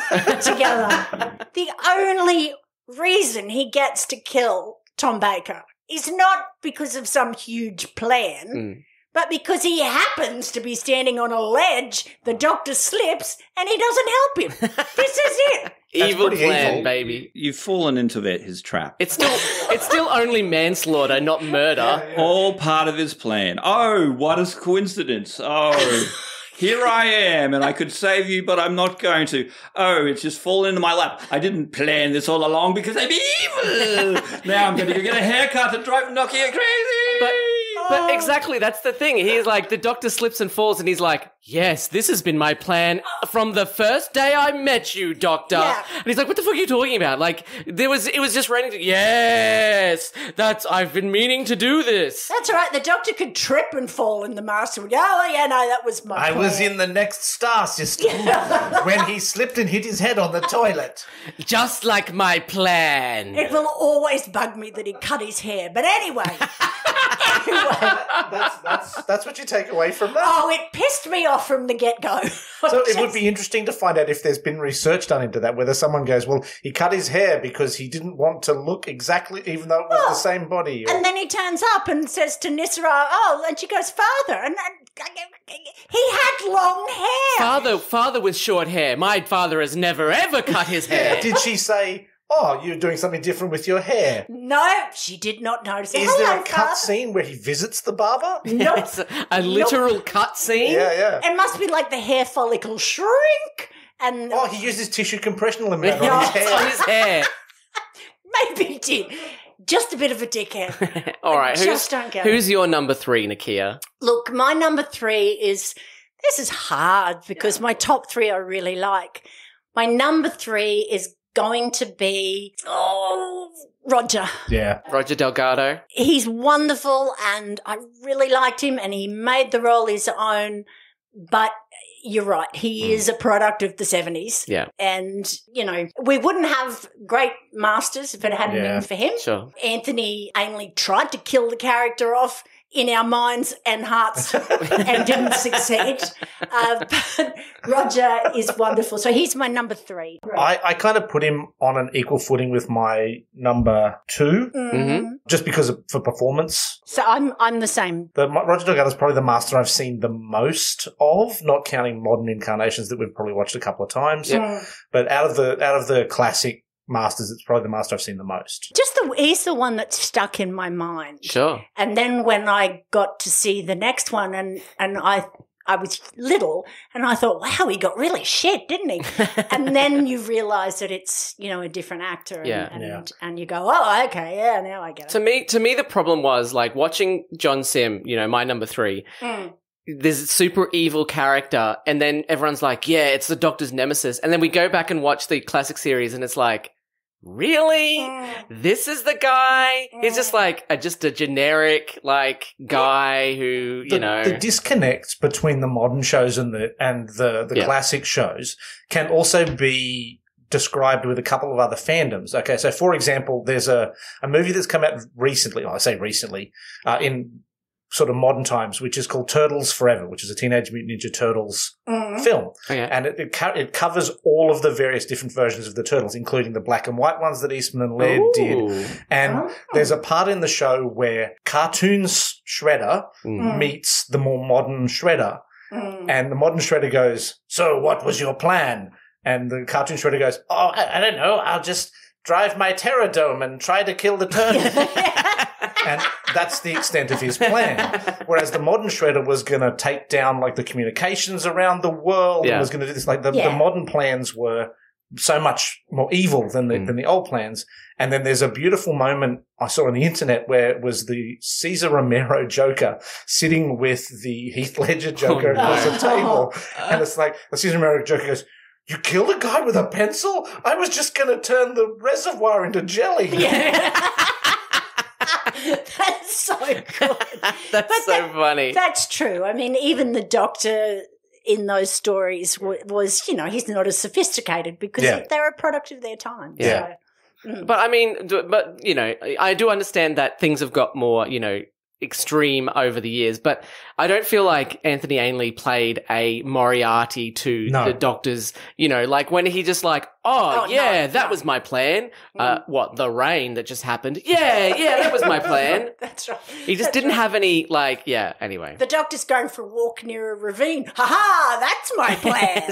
together. The only reason he gets to kill Tom Baker is not because of some huge plan, but because he happens to be standing on a ledge, the doctor slips, and he doesn't help him. This is it. Evil pretty plan, evil. baby. You've fallen into his trap. It's still only manslaughter, not murder. All part of his plan. Oh, what a coincidence. Oh, here I am, and I could save you, but I'm not going to. Oh, it's just fallen into my lap. I didn't plan this all along because I'm evil. Now I'm going to go get a haircut and drive Nicchia crazy. But exactly, that's the thing. He's like, the doctor slips and falls, and he's like, yes, this has been my plan from the first day I met you, doctor. Yeah. And he's like, what the fuck are you talking about? Like, it was just raining. Yes, I've been meaning to do this. That's all right. The doctor could trip and fall, and the master would go, oh, yeah, no, that was my I plan. was in the next star system when he slipped and hit his head on the toilet. Just like my plan. It will always bug me that he cut his hair. But anyway. That's what you take away from that. Oh, it pissed me off from the get-go. So it would be interesting to find out if there's been research done into that, whether someone goes, well, he cut his hair because he didn't want to look exactly, even though it was the same body. Or... And then he turns up and says to Nissa, oh, and she goes, father. And he had long hair. Father with short hair. My father has never, ever cut his hair. Did she say, oh, you're doing something different with your hair? No, she did not notice. Is there a cut scene where he visits the barber? Nope. It's a literal cut scene. Yeah. It must be like the hair follicle shrink. And Oh, he uses tissue compression limiter on his hair. On his hair. maybe he did. Just a bit of a dickhead. All right. Just don't get Who's your number 3, Nicchia? Look, my number 3 is, this is hard because my top 3 I really like. My number 3 is going to be, Roger. Yeah. Roger Delgado. He's wonderful and I really liked him and he made the role his own, but you're right. He is a product of the 70s. Yeah. And, we wouldn't have great masters if it hadn't been for him. Sure. Anthony Ainley tried to kill the character off in our minds and hearts and didn't succeed. But Roger is wonderful. So he's my number 3. I kind of put him on an equal footing with my number 2, just because for performance. So I'm the same. Roger Delgado is probably the master I've seen the most of, not counting modern incarnations that we've probably watched a couple of times. Yep. But out of the classic masters, it's probably the master I've seen the most. He's the one that stuck in my mind. Sure. And then when I got to see the next one and I was little and I thought, wow, he got really shit, didn't he? And then you realise that it's, a different actor and you go, oh, okay, yeah, now I get it. To me, the problem was like watching John Sim, my number 3. There's a super evil character and then everyone's like, yeah, it's the Doctor's nemesis. And then we go back and watch the classic series and it's like, really? This is the guy? He's just like a generic guy who, The disconnect between the modern shows and the classic shows can also be described with a couple of other fandoms. Okay, so for example, there's a movie that's come out recently, I say recently, in sort of modern times, which is called Turtles Forever, which is a Teenage Mutant Ninja Turtles film. Okay. And it covers all of the various different versions of the Turtles, including the black and white ones that Eastman and Laird did. And there's a part in the show where cartoons Shredder meets the more modern Shredder. And the modern Shredder goes, "So what was your plan?" And the cartoon Shredder goes, "Oh, I don't know. I'll just drive my Terradome and try to kill the turtles." And that's the extent of his plan. Whereas the modern Shredder was going to take down like the communications around the world and was going to do this. Like the modern plans were so much more evil than the old plans. And then there's a beautiful moment I saw on the internet where it was the Cesar Romero Joker sitting with the Heath Ledger Joker across the table. And it's like the Cesar Romero Joker goes, "You killed a guy with a pencil? I was just going to turn the reservoir into jelly." Yeah. That's so good. That's so funny. That's true. I mean, even the Doctor in those stories was, he's not as sophisticated because they're a product of their time. Yeah. So. But I mean, I do understand that things have got more, extreme over the years, but I don't feel like Anthony Ainley played a Moriarty to the Doctor's, like when he just like, that was my plan. What, the rain that just happened? Yeah, that was my plan. That's right. He just didn't have any, anyway. The Doctor's going for a walk near a ravine. Ha-ha, that's my plan.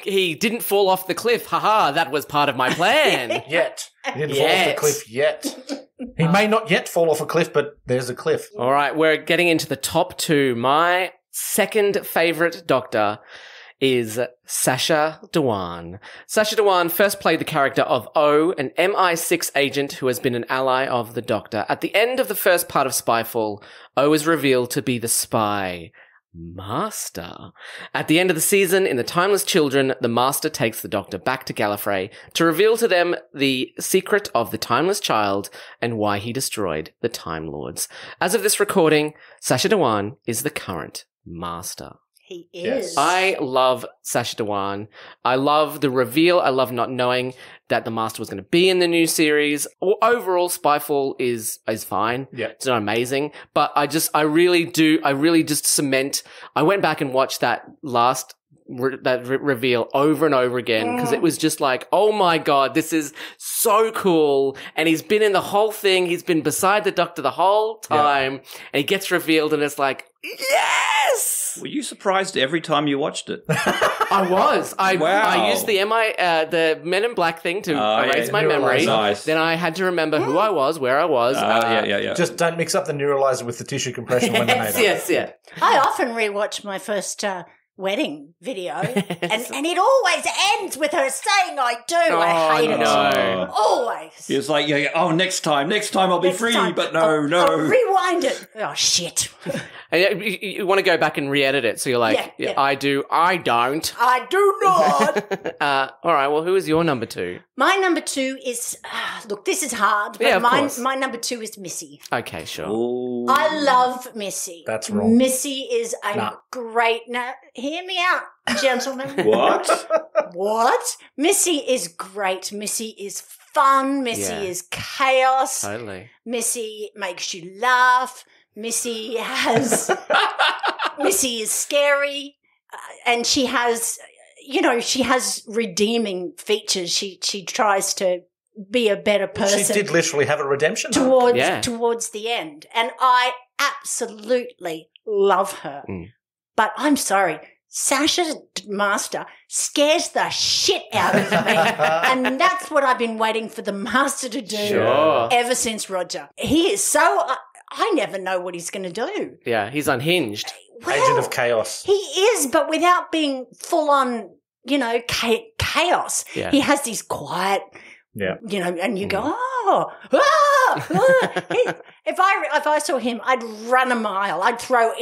He didn't fall off the cliff. Ha-ha, that was part of my plan. Yet. He didn't fall off the cliff yet. He may not yet fall off a cliff, but there's a cliff. All right, we're getting into the top two. My second favourite Doctor is Sacha Dhawan. Sacha Dhawan first played the character of O, an MI6 agent who has been an ally of the Doctor. At the end of the first part of Spyfall, O is revealed to be the spy Master. At the end of the season, in The Timeless Children, the Master takes the Doctor back to Gallifrey to reveal to them the secret of the Timeless Child and why he destroyed the Time Lords. As of this recording, Sacha Dhawan is the current Master. He is. I love Sacha Dhawan. I love the reveal. I love not knowing that the Master was going to be in the new series. Overall, Spyfall is fine. Yeah. It's not amazing. But I really just cement. I went back and watched that last reveal over and over again because it was just like, oh my God, this is so cool. And he's been in the whole thing. He's been beside the Doctor the whole time. And he gets revealed and it's like, yes! Were you surprised every time you watched it? I was. I used the Men in Black thing to erase my memory. Nice. Then I had to remember who I was, where I was. Yeah. Just don't mix up the neuralizer with the tissue compression when they made it. Yes. I often rewatch my first wedding video, and it always ends with her saying "I do." I hate it. Always. It's like, next time I'll be free, but no. I'll rewind it. Oh shit. And you want to go back and re-edit it, so you're like, I do, I don't. I do not. All right, well, who is your number two? My number two is, look, this is hard, but my number two is Missy. Okay, sure. Ooh. I love Missy. That's wrong. Missy is great. Now, hear me out, gentlemen. What? Missy is great. Missy is fun. Missy is chaos. Totally. Missy makes you laugh. Missy is scary, and she has redeeming features. She tries to be a better person. She did literally have a redemption towards the end, and I absolutely love her. But I'm sorry, Sasha Master scares the shit out of me, and that's what I've been waiting for the Master to do ever since Roger. He is so. I never know what he's going to do. Yeah, he's unhinged. Well, Agent of chaos. He is, but without being full on, chaos. Yeah. He has these quiet, and you go, If I saw him, I'd run a mile. I'd throw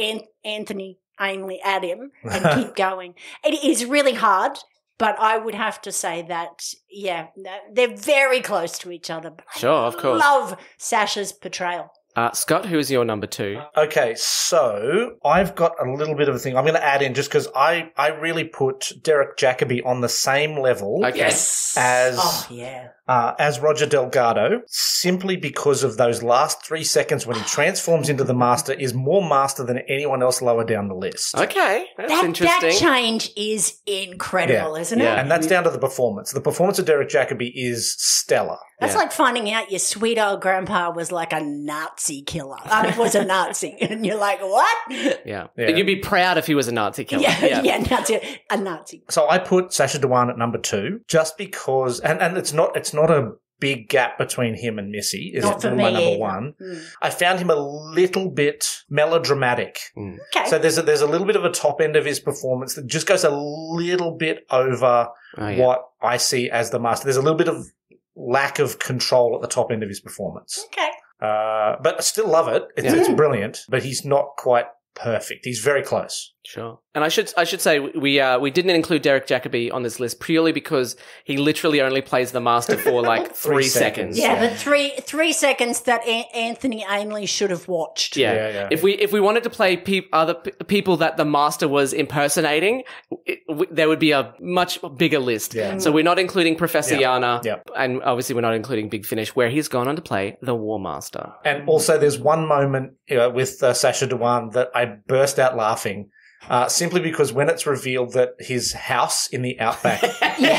Anthony Ainley at him and keep going. It is really hard. But I would have to say that, they're very close to each other. But sure, of course. I love Sasha's portrayal. Scott, who is your number two? Okay, so I've got a little bit of a thing I'm going to add in just because I really put Derek Jacobi on the same level as as Roger Delgado, simply because of those last 3 seconds when he transforms into the Master, is more Master than anyone else lower down the list. Okay, that's interesting. That change is incredible, isn't it? Yeah. And that's down to the performance. The performance of Derek Jacobi is stellar. That's like finding out your sweet old grandpa was like a Nazi killer. Was a Nazi. And you're like, what? Yeah. You'd be proud if he was a Nazi killer. A Nazi. So I put Sacha Dhawan at number 2 just because, and it's not a big gap between him and Missy. Is Not for my me number either. 1. I found him a little bit melodramatic. Okay. So there's a little bit of a top end of his performance that just goes a little bit over what I see as the Master. There's a little bit of lack of control at the top end of his performance. Okay. But I still love it. It's brilliant, but he's not quite perfect. He's very close. Sure. And I should say we didn't include Derek Jacobi on this list purely because he literally only plays the Master for like 3 seconds. Yeah, but three seconds that Anthony Ainley should have watched. Yeah. If we wanted to play other people that the Master was impersonating, there would be a much bigger list. Yeah. So we're not including Professor Yana, Yeah. and obviously we're not including Big Finish, where he's gone on to play the War Master. And also there's one moment with Sacha Dhawan that I burst out laughing. Simply because when it's revealed that his house in the outback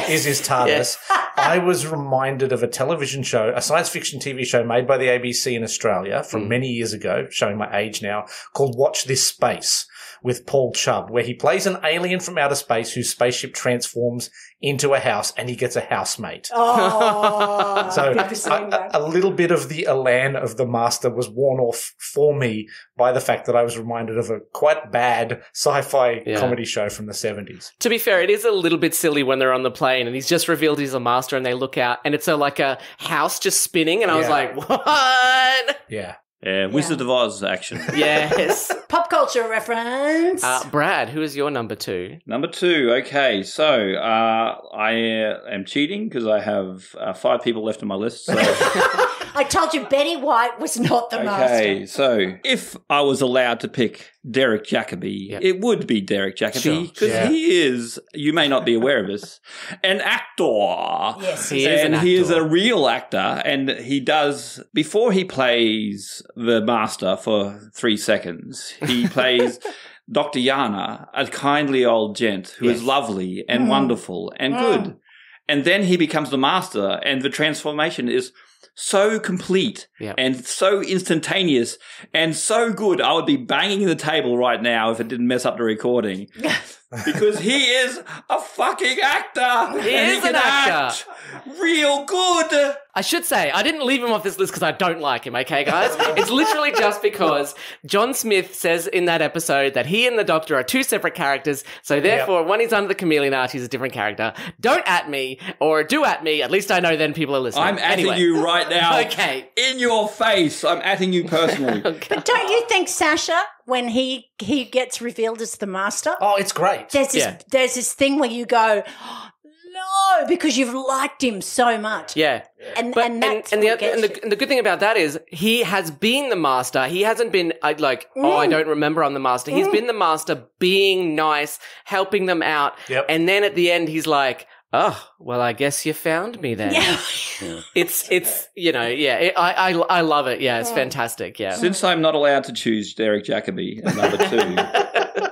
is his TARDIS, I was reminded of a television show, a science fiction TV show made by the ABC in Australia from many years ago, showing my age now, called Watch This Space, with Paul Chubb, where he plays an alien from outer space whose spaceship transforms into a house and he gets a housemate. Oh, So I've never seen that. a little bit of the elan of the Master was worn off for me by the fact that I was reminded of a quite bad sci-fi comedy show from the 70s. To be fair, it is a little bit silly when they're on the plane and he's just revealed he's a Master and they look out and it's like a house just spinning and I was like, what? Yeah. Wizard of Oz action. Yes. Pop culture reference. Brad, who is your number 2? Number 2, okay. So I am cheating because I have 5 people left on my list. So. I told you Betty White was not the Okay, Master. so if I was allowed to pick Derek Jacobi, it would be Derek Jacobi because he is, you may not be aware of this, an actor. Yes, he is an actor. He is a real actor and he does, before he plays the Master for 3 seconds, he plays Dr. Yana, a kindly old gent who is lovely and wonderful and good. And then he becomes the Master and the transformation is so complete and so instantaneous and so good. I would be banging the table right now if it didn't mess up the recording. Because he is a fucking actor. He is can an actor. act real good. I should say, I didn't leave him off this list because I don't like him, okay, guys? It's literally just because John Smith says in that episode that he and the Doctor are 2 separate characters, so therefore, when he's under the chameleon art, he's a different character. Don't at me, or do at me, at least I know then people are listening. I'm atting you right now. Okay. In your face. I'm atting you personally. Okay. But don't you think Sasha, when he gets revealed as the Master, Oh, it's great. there's this thing where you go, oh, no, because you've liked him so much. Yeah. And But, that's and what gets you. the good thing about that is he has been the Master. He hasn't been I don't remember I'm the Master. He's been the Master, being nice, helping them out. Yep. And then at the end, he's like, oh, well, I guess you found me then. Yeah. It's I love it. Yeah, it's fantastic. Yeah. Since I'm not allowed to choose Derek Jacobi at number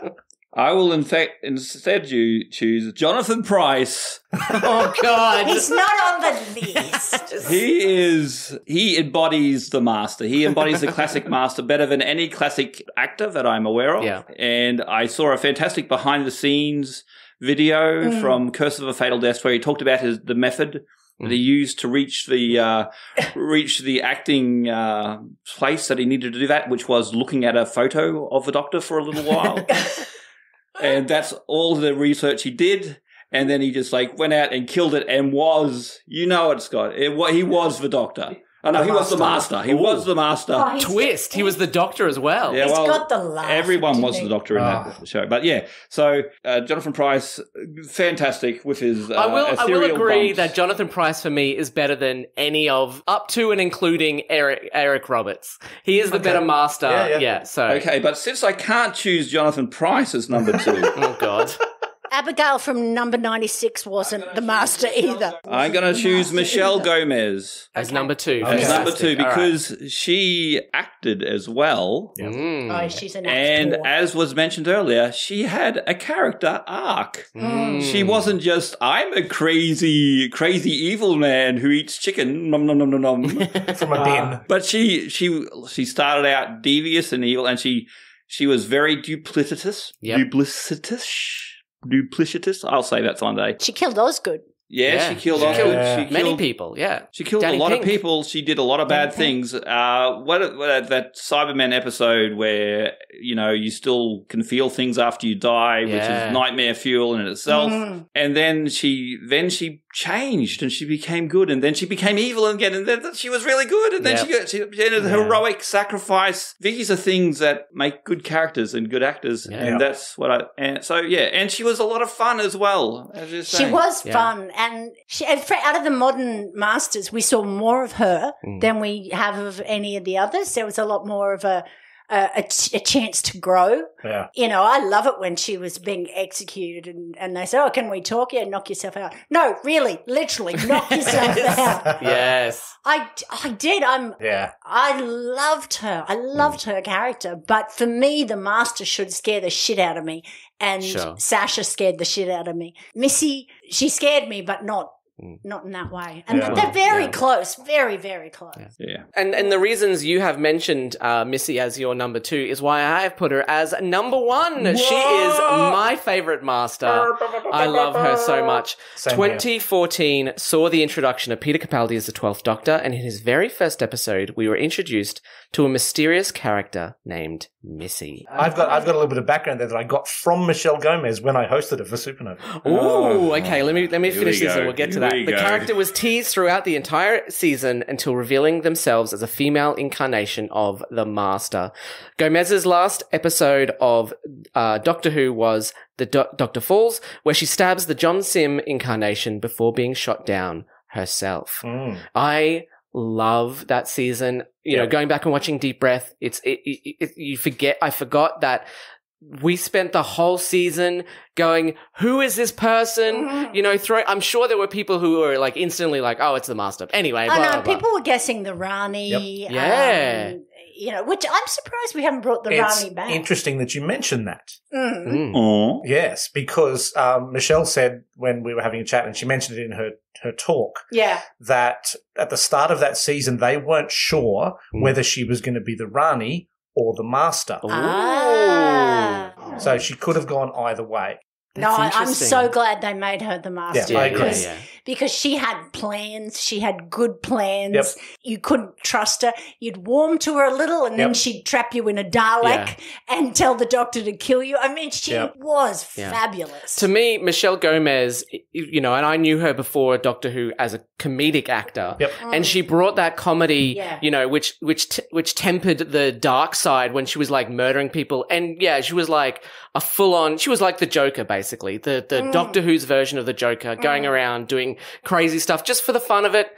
2, I will instead choose Jonathan Pryce. Oh God. He's not on the list. He embodies the Master. He embodies the classic Master better than any classic actor that I'm aware of. Yeah. And I saw a fantastic behind the scenes video from Curse of a Fatal Death where he talked about the method that he used to reach the acting place that he needed to do that, which was looking at a photo of the Doctor for a little while. And that's all the research he did. And then he just went out and killed it and was, you know it, Scott. He was the Doctor. Oh, no, he was the Master. He was the Master. Oh, Twist. He was the Doctor as well. Yeah, He's got the laugh. Everyone was didn't the he? Doctor in that show. But yeah, so Jonathan Pryce, fantastic with his I will ethereal agree bumps. that Jonathan Pryce for me is better than any of up to and including Eric Roberts. He is the better Master. Yeah. So Okay, but since I can't choose Jonathan Pryce as number 2, oh God. Abigail from number 96 wasn't the master either. I'm going to choose Michelle Gomez As number 2. as number Fantastic. 2 All right. because she acted as well. Oh, she's an And actor. as was mentioned earlier, she had a character arc. She wasn't just, I'm a crazy evil man who eats chicken, nom nom nom nom nom. From a bin. But she started out devious and evil, and she was very duplicitous. Yep. Duplicitous. I'll say that someday. She killed Osgood. Yeah, she killed many people, yeah. She killed Danny a lot Pink. of people. She did a lot of bad things. What that Cybermen episode where, you still can feel things after you die, which is nightmare fuel in itself. And then she changed and she became good, and then she became evil again, and then she was really good, and then she ended heroic sacrifice. These are things that make good characters and good actors, and that's what and she was a lot of fun as well. As you're She saying. was fun, and out of the modern masters, we saw more of her than we have of any of the others. There was a lot more of a chance to grow. Yeah. I love it when she was being executed and they say, oh, can we talk? Yeah, knock yourself out. No, really, literally, knock yourself out. Yes. I did. I loved her. I loved her character. But for me, the master should scare the shit out of me. And Sasha scared the shit out of me. Missy, she scared me, but not in that way. And they're very close, very, very close. Yeah. And the reasons you have mentioned Missy as your number 2 is why I have put her as number 1. Whoa! She is my favourite master. I love her so much. 2014 saw the introduction of Peter Capaldi as the 12th Doctor, and in his very first episode, we were introduced to a mysterious character named Missy. I've got a little bit of background there that I got from Michelle Gomez when I hosted it for Supernova. Ooh, okay. Let me finish this go. and we'll get to Here that. we The go. character was teased throughout the entire season until revealing themselves as a female incarnation of the Master. Gomez's last episode of Doctor Who was the Doctor Falls, where she stabs the John Sim incarnation before being shot down herself. I love that season. Going back and watching Deep Breath, I forgot that we spent the whole season going, who is this person? I'm sure there were people who were like instantly like, oh, it's the Master. Anyway, blah, blah, blah. People were guessing the Rani. Yeah. Which I'm surprised we haven't brought the It's Rani back. interesting that you mentioned that. Oh. Yes, because Michelle said when we were having a chat, and she mentioned it in her talk, that at the start of that season, they weren't sure whether she was going to be the Rani or the Master. So she could have gone either way. I'm so glad they made her the Master. Yeah, I agree. Because she had plans. She had good plans. Yep. You couldn't trust her. You'd warm to her a little, and then she'd trap you in a Dalek and tell the Doctor to kill you. I mean, she was fabulous. To me, Michelle Gomez, and I knew her before Doctor Who as a comedic actor, and she brought that comedy, which tempered the dark side when she was like murdering people, and she was like a full-on. She was like the Joker, basically, the Doctor Who's version of the Joker, going around doing crazy stuff just for the fun of it.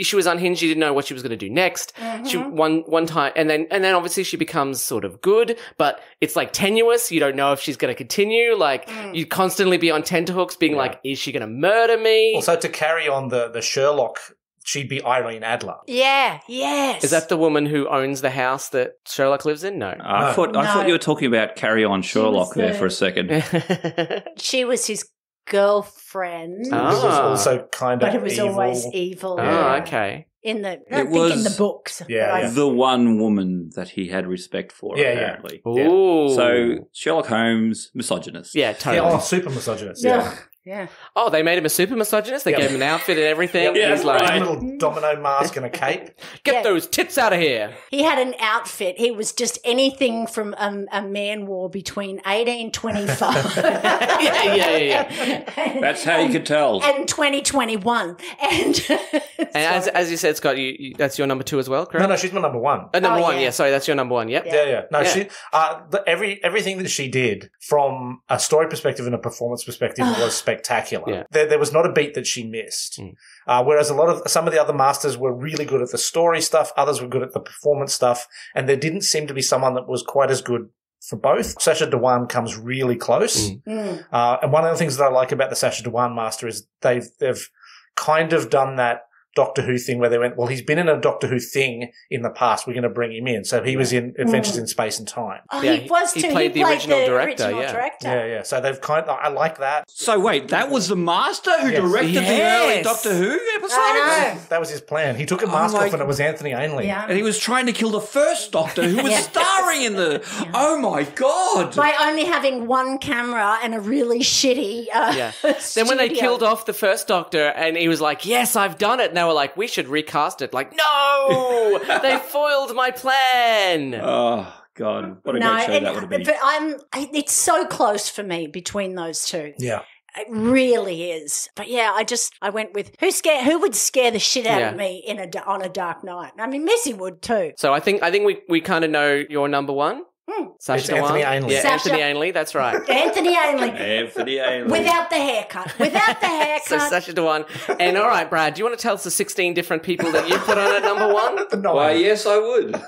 She was unhinged. You didn't know what she was going to do next. She one time, and then obviously she becomes sort of good, but it's like tenuous. You don't know if she's going to continue. Like you constantly be on tenterhooks, being like, is she going to murder me? Also, to carry on the Sherlock, she'd be Irene Adler. Yeah, yes. Is that the woman who owns the house that Sherlock lives in? No. I thought you were talking about Carry On Sherlock there for a second. She was his girlfriend. Who was also kind of but it was evil. always evil. Oh, okay. In the books. The one woman that he had respect for, apparently. Ooh. So Sherlock Holmes, misogynist. Yeah, totally. Super misogynist. Yeah. Oh, they made him a super misogynist? They gave him an outfit and everything? Yeah, He's like, a little domino mask and a cape. Get those tits out of here. He had an outfit. He was just anything from a man war between 1825. Yeah. That's how you could tell. And 2021. And as you said, Scott, that's your number 2 as well, correct? No, she's my number 1. Number 1, yeah. Sorry, that's your number 1, yep. Yeah. No, she everything that she did from a story perspective and a performance perspective was spectacular. Yeah. There was not a beat that she missed. Whereas some of the other masters were really good at the story stuff, others were good at the performance stuff, and there didn't seem to be someone that was quite as good for both. Sacha Dhawan comes really close. And one of the things that I like about the Sacha Dhawan Master is they've kind of done that Doctor Who thing where they went, well, he's been in a Doctor Who thing in the past. We're going to bring him in. So he was in Adventures in Space and Time. Oh, yeah, he was too. He played the original director. Yeah. So they've I like that. So wait, that was the Master who directed the early Doctor Who episodes? I know. That was his plan. He took a mask off and it was Anthony Ainley. Yeah. And he was trying to kill the first Doctor who was starring in the... Oh, my God. By only having one camera and a really shitty Then when they killed off the first Doctor and he was like, yes, I've done it. And they were like, we should recast it. Like, no, they foiled my plan. Oh, God. What a great show that would have been. But it's so close for me between those two. Yeah. It really is. But yeah, I went with who would scare the shit out of me on a dark night. I mean, Missy would too. So I think we kind of know your number one. Sacha Dhawan. Anthony Ainley. Yeah, Anthony Ainley, that's right. Anthony Ainley. Anthony Ainley. Without the haircut. So Sacha Dhawan. And all right, Brad, do you want to tell us the 16 different people that you put on at number one? Why, yes, I would.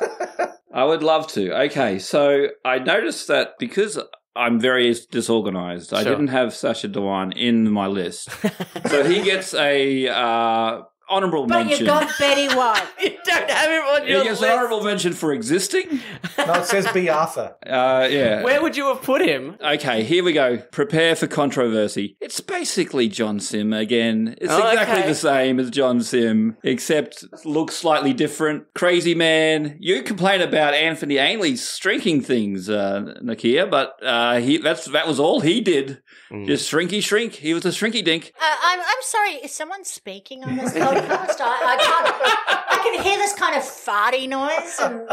I would love to. Okay, so I noticed that because I'm very disorganized, I didn't have Sacha Dhawan in my list. So he gets a... honourable mention. But you got Betty White. You don't have him on your He gets list. an honourable mention for existing. No, it says B. Arthur. Yeah. Where would you have put him? Okay, here we go. Prepare for controversy. It's basically John Sim again. It's exactly the same as John Sim, except looks slightly different. Crazy man. You complain about Anthony Ainley's shrinking things, Nicchia, but that was all he did. Just shrinky shrink. He was a shrinky dink. I'm sorry. Is someone speaking on this podcast? I can hear this kind of farty noise and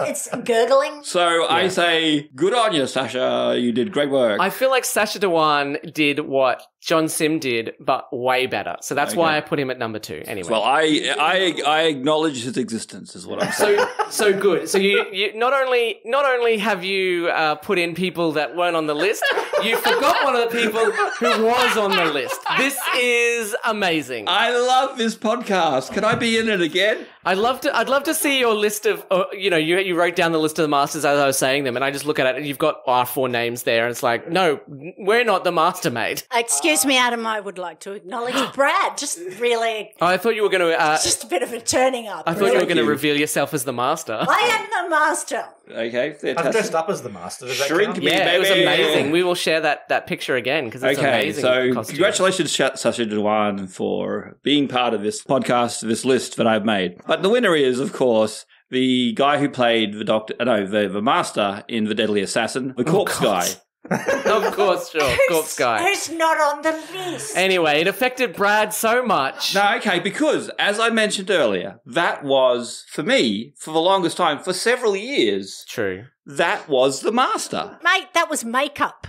it's gurgling. So I say, good on you, Sacha. You did great work. I feel like Sacha Dhawan did what John Sim did, but way better. So that's why I put him at number 2. Anyway, well, I acknowledge his existence, is what I'm saying. So good. So you not only have you put in people that weren't on the list, you forgot one of the people who was on the list. This is amazing. I love this podcast. Can I be in it again? I'd love to see your list of, you wrote down the list of the masters as I was saying them, and I just look at it and you've got our 4 names there, and it's like, no, we're not the master, mate. Excuse me, Adam, I would like to acknowledge Brad. Just really... Oh, I thought you were going to... just a bit of a turning up. I thought you were going to reveal yourself as the master. I am the master. Okay, fantastic. I've dressed up as the master. Does that Shrink count? me, Yeah, baby. it was amazing. We will share that picture again because it's amazing. So costume. congratulations, Sacha Dhawan, for being part of this podcast, this list that I've made. But the winner is, of course, the guy who played the master in The Deadly Assassin, the corpse guy. Of course, sure. Corpse guy. Who's not on the list? Anyway, it affected Brad so much. No, okay, because as I mentioned earlier, that was, for me, for the longest time, for several years, True. that was the master. Mate, that was makeup.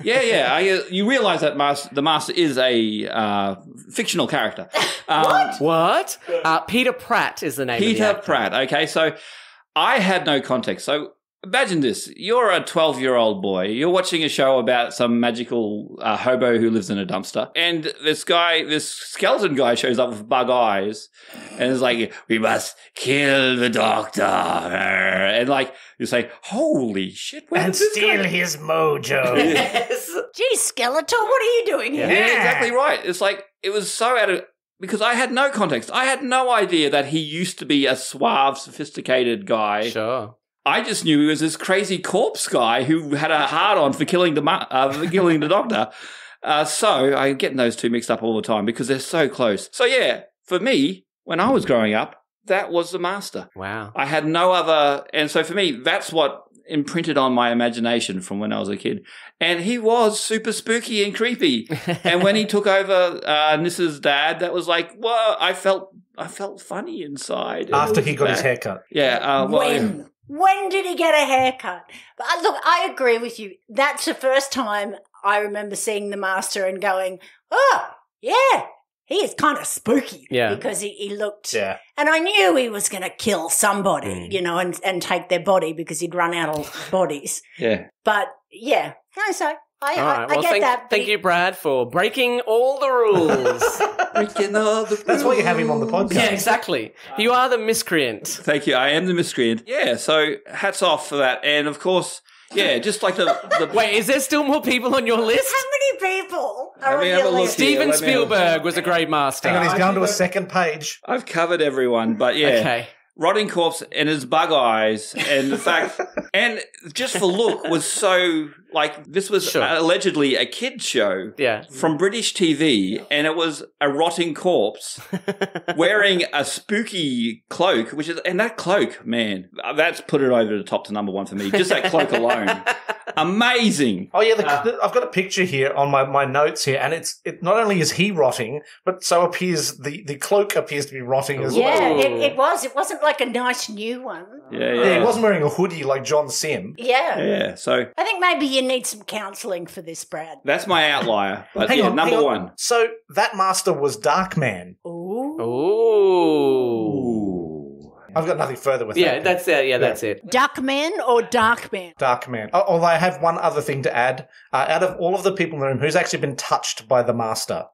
Yeah. You realise that the master is a fictional character. What? Peter Pratt is the name of the Peter actor. Pratt. Okay, so I had no context. So imagine this. You're a 12-year-old boy. You're watching a show about some magical hobo who lives in a dumpster. And this skeleton guy shows up with bug eyes and is like, we must kill the doctor. And like, you say, holy shit. And steal his mojo. Yes. Gee, Skeletor, what are you doing here? Yeah, exactly right. It's like, it was so out of... Because I had no context. I had no idea that he used to be a suave, sophisticated guy. Sure. I just knew he was this crazy corpse guy who had a hard-on for killing the doctor. So I'm getting those two mixed up all the time because they're so close. So yeah, for me, when I was growing up, that was the master. Wow. I had no other... And so for me, that's what imprinted on my imagination from when I was a kid. And he was super spooky and creepy. And when he took over Nissa's dad, that was like, whoa, I felt funny inside. After he got his haircut. Yeah. When did he get a haircut? But look, I agree with you. That's the first time I remember seeing the master and going, oh, yeah, he is kind of spooky. Yeah. Because he looked... Yeah. And I knew he was going to kill somebody, and take their body because he'd run out of bodies. Yeah. But, yeah. No, so I Well, get that. thank you, Brad, for breaking all the rules. Breaking all the rules. That's why you have him on the podcast. Yeah, exactly. You are the miscreant. Thank you. I am the miscreant. Yeah, so hats off for that. And of course, yeah, just like the Wait, is there still more people on your list? How many people are Let me on have your a look list? here. Steven Let me have a- Spielberg was a great master. Hang on, he's going to a second page. I've covered everyone, but yeah. Okay. Rotting corpse and his bug eyes and the fact and just for look was so like this was Sure. allegedly a kid's show Yeah. from British TV and it was a rotting corpse wearing a spooky cloak and that cloak, man, that's put it over the top to number one for me. Just that cloak alone. Amazing. Oh yeah, I've got a picture here on my notes here, and it not only is he rotting, but so appears the cloak appears to be rotting as Yeah, well. it was. It wasn't like a nice new one. Yeah, he wasn't wearing a hoodie like John Sim. Yeah. Yeah, so I think maybe you need some counselling for this, Brad. that's my outlier. But Hang yeah, on, number hang on. one. So that master was Darkman. Ooh. Ooh. I've got nothing further with Yeah, that. that's it. Yeah, that's it. Duckman or Darkman? Darkman. Oh, although I have one other thing to add. Out of all of the people in the room, who's actually been touched by the master?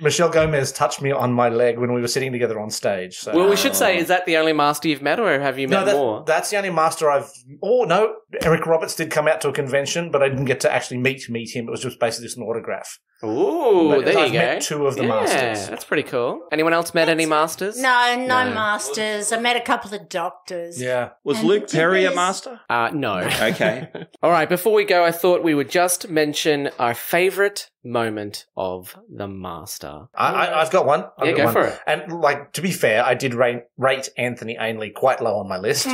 Michelle Gomez touched me on my leg when we were sitting together on stage. So. Well, we should say, is that the only master you've met, or have you met more? That's the only master I've... Oh, no. Eric Roberts did come out to a convention, but I didn't get to actually meet him. It was just basically just an autograph. Ooh, But there I've you go. met two of the masters. That's pretty cool. Anyone else met any masters? No masters. I met a couple of doctors. Yeah. Was And Luke Perry a Timmy's- master? No. Okay. All right, before we go, I thought we would just mention our favourite moment of the master. I've got one. I've Yeah, got go one. for it. And, to be fair, I did rate Anthony Ainley quite low on my list.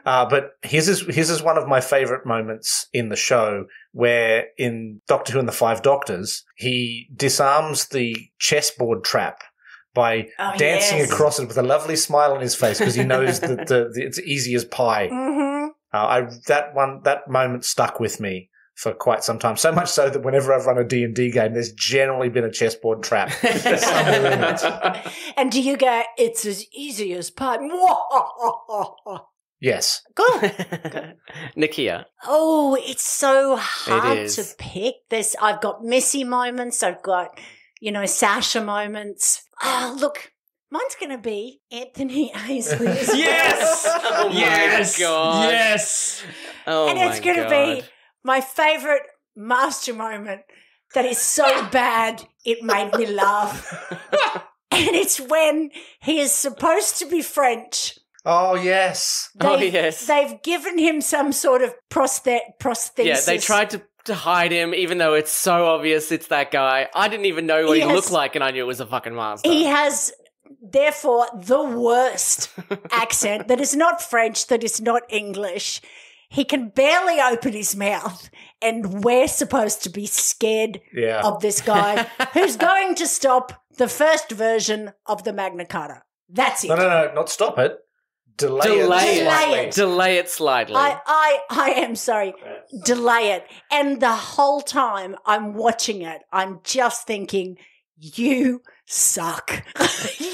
But his is one of my favourite moments in the show, where in Doctor Who and the Five Doctors, he disarms the chessboard trap by dancing yes. across it with a lovely smile on his face because he knows that it's easy as pie. That moment stuck with me for quite some time. So much so that whenever I've run a D&D game, there's generally been a chessboard trap somewhere in it. And do you go, it's as easy as pie? Yes. Cool. Nicchia. Oh, it's so hard is. to pick. I've got Missy moments. I've got, Sasha moments. Oh, look, mine's going to be Anthony Ainsley's. Yes! Oh yes! my God. Yes! Oh And it's going to be God. my favourite master moment that is so bad it made me laugh. And it's when he is supposed to be French. Oh, yes. Yes. They've given him some sort of prosthesis. Yeah, they tried to hide him, even though it's so obvious it's that guy. I didn't even know what he looked like, and I knew it was a fucking master. He has, therefore, the worst accent that is not French, that is not English. He can barely open his mouth, and we're supposed to be scared of this guy who's going to stop the first version of the Magna Carta. That's it. No, not stop it. Delay it. Delay it slightly. I am sorry. Delay it. And the whole time I'm watching it, I'm just thinking, you suck.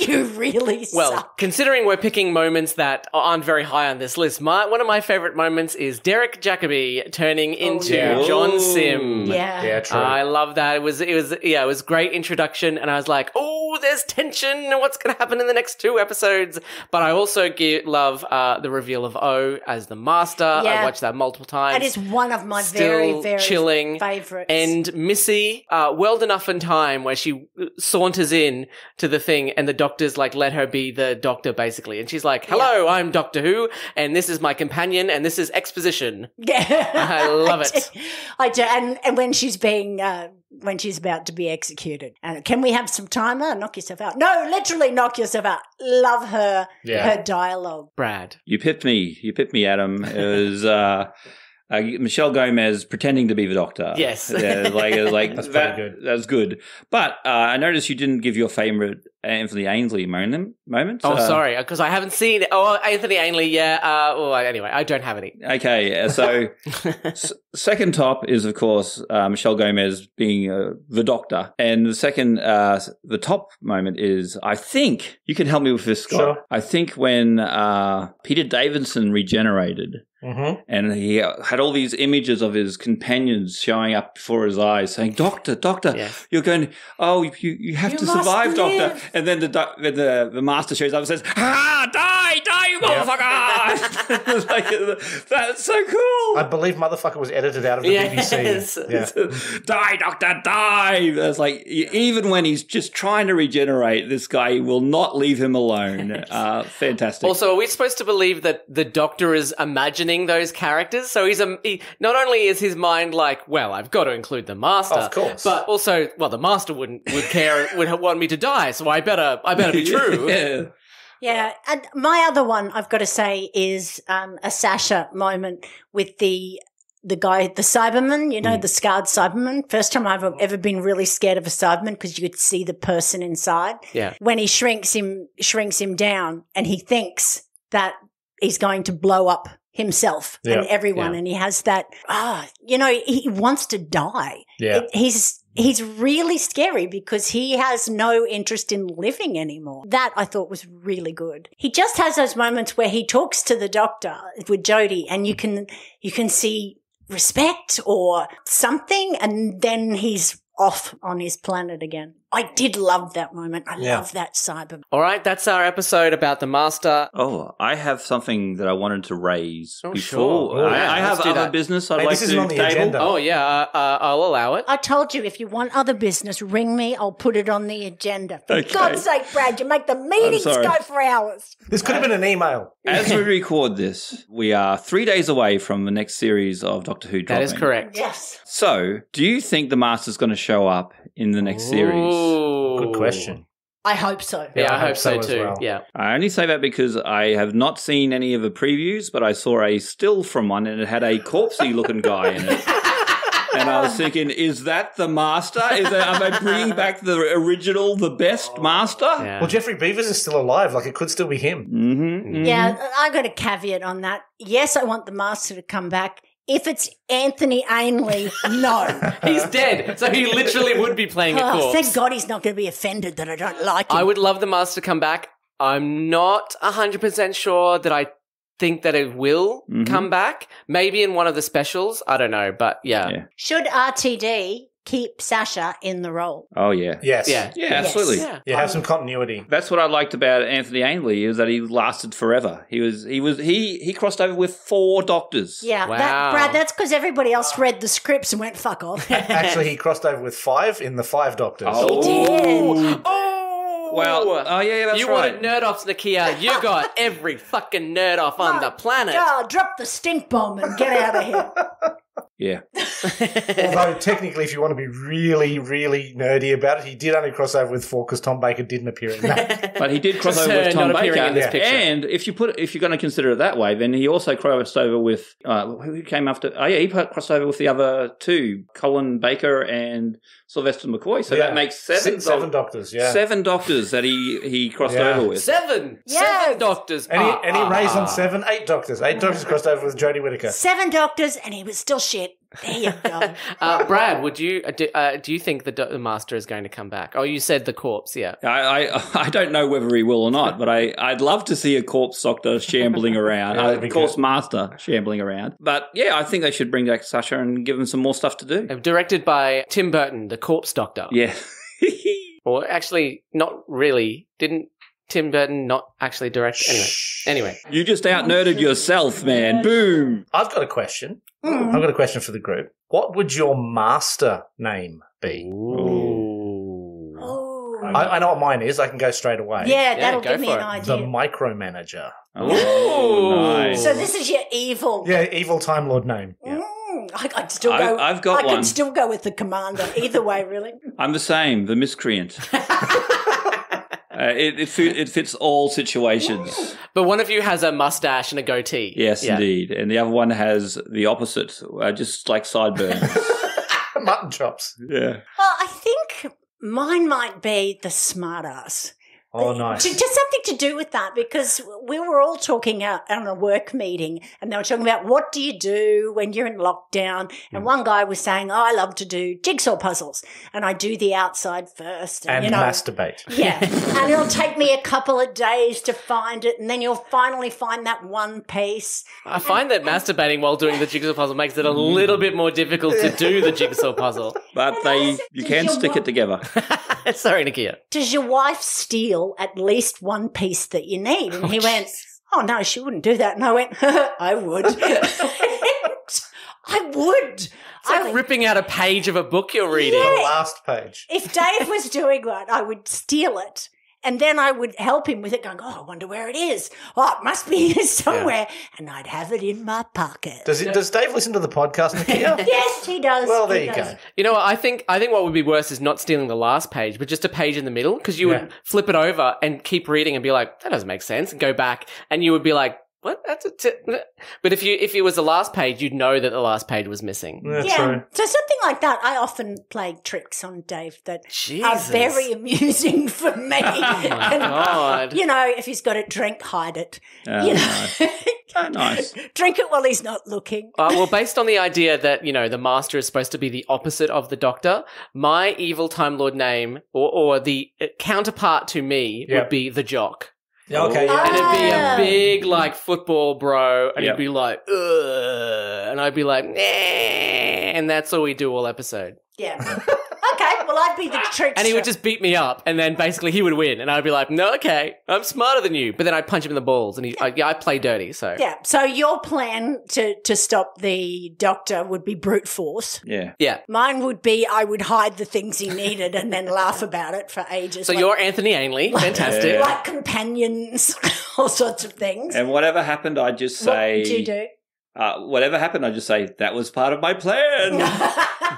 You really Well, suck. considering we're picking moments that aren't very high on this list, one of my favourite moments is Derek Jacobi turning into John Sim. Yeah. Yeah, true. I love that. It was great introduction, and I was like, oh, there's tension, and what's going to happen in the next 2 episodes? But I also love the reveal of O as the master. Yeah. I watched that multiple times. It is one of my Still very, very chilling. favourites. And Missy, well enough in time where she saunters in to the thing, and the doctors let her be the doctor basically, and she's like, "Hello, I'm Doctor Who, and this is my companion, and this is exposition." Yeah. I love it. I do. And when she's when she's about to be executed, and can we have some timer? Knock yourself out. No, literally knock yourself out. Love her dialogue. Brad, You pipped me, Adam. It was Michelle Gomez pretending to be the doctor. Yes. Yeah, it was like That's pretty good. That was good. But I noticed you didn't give your favorite Anthony Ainley moment. Oh, sorry, because I haven't seen it. Oh, Anthony Ainley, yeah. Anyway, I don't have any. Okay, so second top is, of course, Michelle Gomez being the Doctor. And the second, the top moment is, I think, you can help me with this, Scott. Sure. I think when Peter Davison regenerated, and he had all these images of his companions showing up before his eyes saying, Doctor, Yes. you're going, you have to survive, Doctor. And then the master shows up and says, die, you motherfucker. It's like, that's so cool. I believe motherfucker was edited out of the BBC. Yeah. Die, Doctor, die. It's like, even when he's just trying to regenerate, this guy will not leave him alone. Fantastic. Also, are we supposed to believe that the Doctor is imagining those characters? So he not only is his mind like, well, I've got to include the Master, Of course. but also, well, the Master would want me to die, so I better be true. Yeah. Yeah, and my other one I've got to say is a Sasha moment with the guy, the Cyberman, the scarred Cyberman. First time I've ever been really scared of a Cyberman because you could see the person inside. Yeah. When he shrinks him down and he thinks that he's going to blow up himself and everyone, and he has that, he wants to die. Yeah. He's really scary because he has no interest in living anymore. That I thought was really good. He just has those moments where he talks to the Doctor with Jodie and you can see respect or something, and then he's off on his planet again. I did love that moment. I love that cyber. All right, that's our episode about the Master. Oh, I have something that I wanted to raise before. Sure. I have let's do other that. business I'd Hey, like this to isn't on the table. agenda. Oh, yeah, I'll allow it. I told you, if you want other business, ring me. I'll put it on the agenda. For Okay. God's sake, Brad, you make the meetings sorry. go for hours. This could have been an email. As we record this, we are 3 days away from the next series of Doctor Who dropping. That is correct. Yes. So, do you think the Master's going to show up in the next series? Ooh. Good question. I hope so. Yeah, I hope so as too. well. Yeah. I only say that because I have not seen any of the previews, but I saw a still from one and it had a corpsey looking guy in it. And I was thinking, is that the Master? Are they bringing back the original, the best Master? Yeah. Well, Jeffrey Beavers is still alive. Like, it could still be him. Mm-hmm. Yeah, I got a caveat on that. Yes, I want the Master to come back. If it's Anthony Ainley, no. He's dead, so he literally would be playing a Oh, corpse. thank God he's not going to be offended that I don't like him. I would love the Master to come back. I'm not 100% sure that I think that it will come back. Maybe in one of the specials. I don't know, but yeah. Should RTD keep Sasha in the role? Oh, yeah. Yes. Yeah. Yeah, absolutely. Yeah. Yeah, have some continuity. That's what I liked about Anthony Ainley is that he lasted forever. He crossed over with 4 Doctors. Yeah, Wow. Brad, that's because everybody else read the scripts and went, fuck off. Actually, he crossed over with 5 in the 5 Doctors. Oh. did. Oh! Well, that's you right. wanted nerd offs, Nicchia. You got every fucking nerd off on the planet. God, drop the stink bomb and get out of here. Yeah. Although, technically, if you want to be really, really nerdy about it, he did only cross over with 4 because Tom Baker didn't appear in that. But he did cross Just over with Tom not appearing Baker. in this picture. And if you're going to consider it that way, then he also crossed over with who came after? Oh yeah, he crossed over with the other 2, Colin Baker and Sylvester McCoy. So that makes 7 Doctors, yeah. 7 Doctors that he crossed Yeah. over with. 7 Yes. Doctors. And he raised on 7, 8 Doctors. 8 Doctors crossed over with Jodie Whittaker. 7 Doctors and he was still shit. There you go. Brad, would you do you think the Master is going to come back? Oh, you said the corpse, yeah. I don't know whether he will or not, but I'd love to see a corpse Doctor shambling around, that'd be corpse good. Master shambling around. But yeah, I think they should bring back Sasha and give him some more stuff to do. Directed by Tim Burton, the Corpse Doctor. Yeah. Or actually, not really. Didn't Tim Burton not actually direct? Anyway. You just out-nerded yourself, man. Boom. I've got a question. I've got a question for the group. What would your master name be? Ooh. Oh. I know what mine is. I can go straight away. Yeah, that'll go give me for an it. The idea. Micromanager. Oh, nice. So this is your evil. Yeah, evil Time Lord name. Yeah. I'd still go. I've got I one. could still go with the commander. Either way, really. I'm the same, the miscreant. It fits all situations. But one of you has a mustache and a goatee. Yes, Yeah. indeed. And the other one has the opposite, just like sideburns. Mutton chops. Yeah. Well, I think mine might be the smartass Oh, nice. Just something to do with that, because we were all talking out on a work meeting and they were talking about what do you do when you're in lockdown. And one guy was saying, I love to do jigsaw puzzles and I do the outside first. And masturbate. Yeah. And it'll take me a couple of days to find it and then you'll finally find that one piece. I find that masturbating while doing the jigsaw puzzle makes it a little bit more difficult to do the jigsaw puzzle. But you can stick it together. Sorry, Nicchia. Does your wife steal at least one piece that you need? And he went, oh, no, she wouldn't do that. And I went, I would. I would. It's like ripping out a page of a book you're reading. The last page. If Dave was doing that, I would steal it. And then I would help him with it, going, I wonder where it is. Oh, it must be here somewhere. Yeah. And I'd have it in my pocket. Does Dave listen to the podcast, Nicchia? Yes, he does. Well, there you go. You know what? I think what would be worse is not stealing the last page, but just a page in the middle, because you would flip it over and keep reading and be like, that doesn't make sense, and go back, and you would be like, what? But if it was the last page, you'd know that the last page was missing. That's true. So something like that, I often play tricks on Dave that are very amusing for me. Oh my God. You know, if he's got a drink, hide it. Nice. Oh, nice. Drink it while he's not looking. Well, based on the idea that, the Master is supposed to be the opposite of the Doctor, my evil Time Lord name, or the counterpart to me, would be the Jock. Okay, yeah. And it'd be a big, football bro, and he'd be like, ugh, and I'd be like, nah, and that's all we do all episode. Yeah. Okay, well, I'd be the trickster. And he would just beat me up, and then basically he would win, and I'd be like, no, okay, I'm smarter than you. But then I'd punch him in the balls, and I play dirty, so. Yeah, so your plan to stop the Doctor would be brute force. Yeah. Yeah. Mine would be I would hide the things he needed and then laugh about it for ages. So you're Anthony Ainley. Fantastic. Like companions, all sorts of things. And whatever happened, I'd just say... What would you do? Whatever happened, I'd just say, that was part of my plan.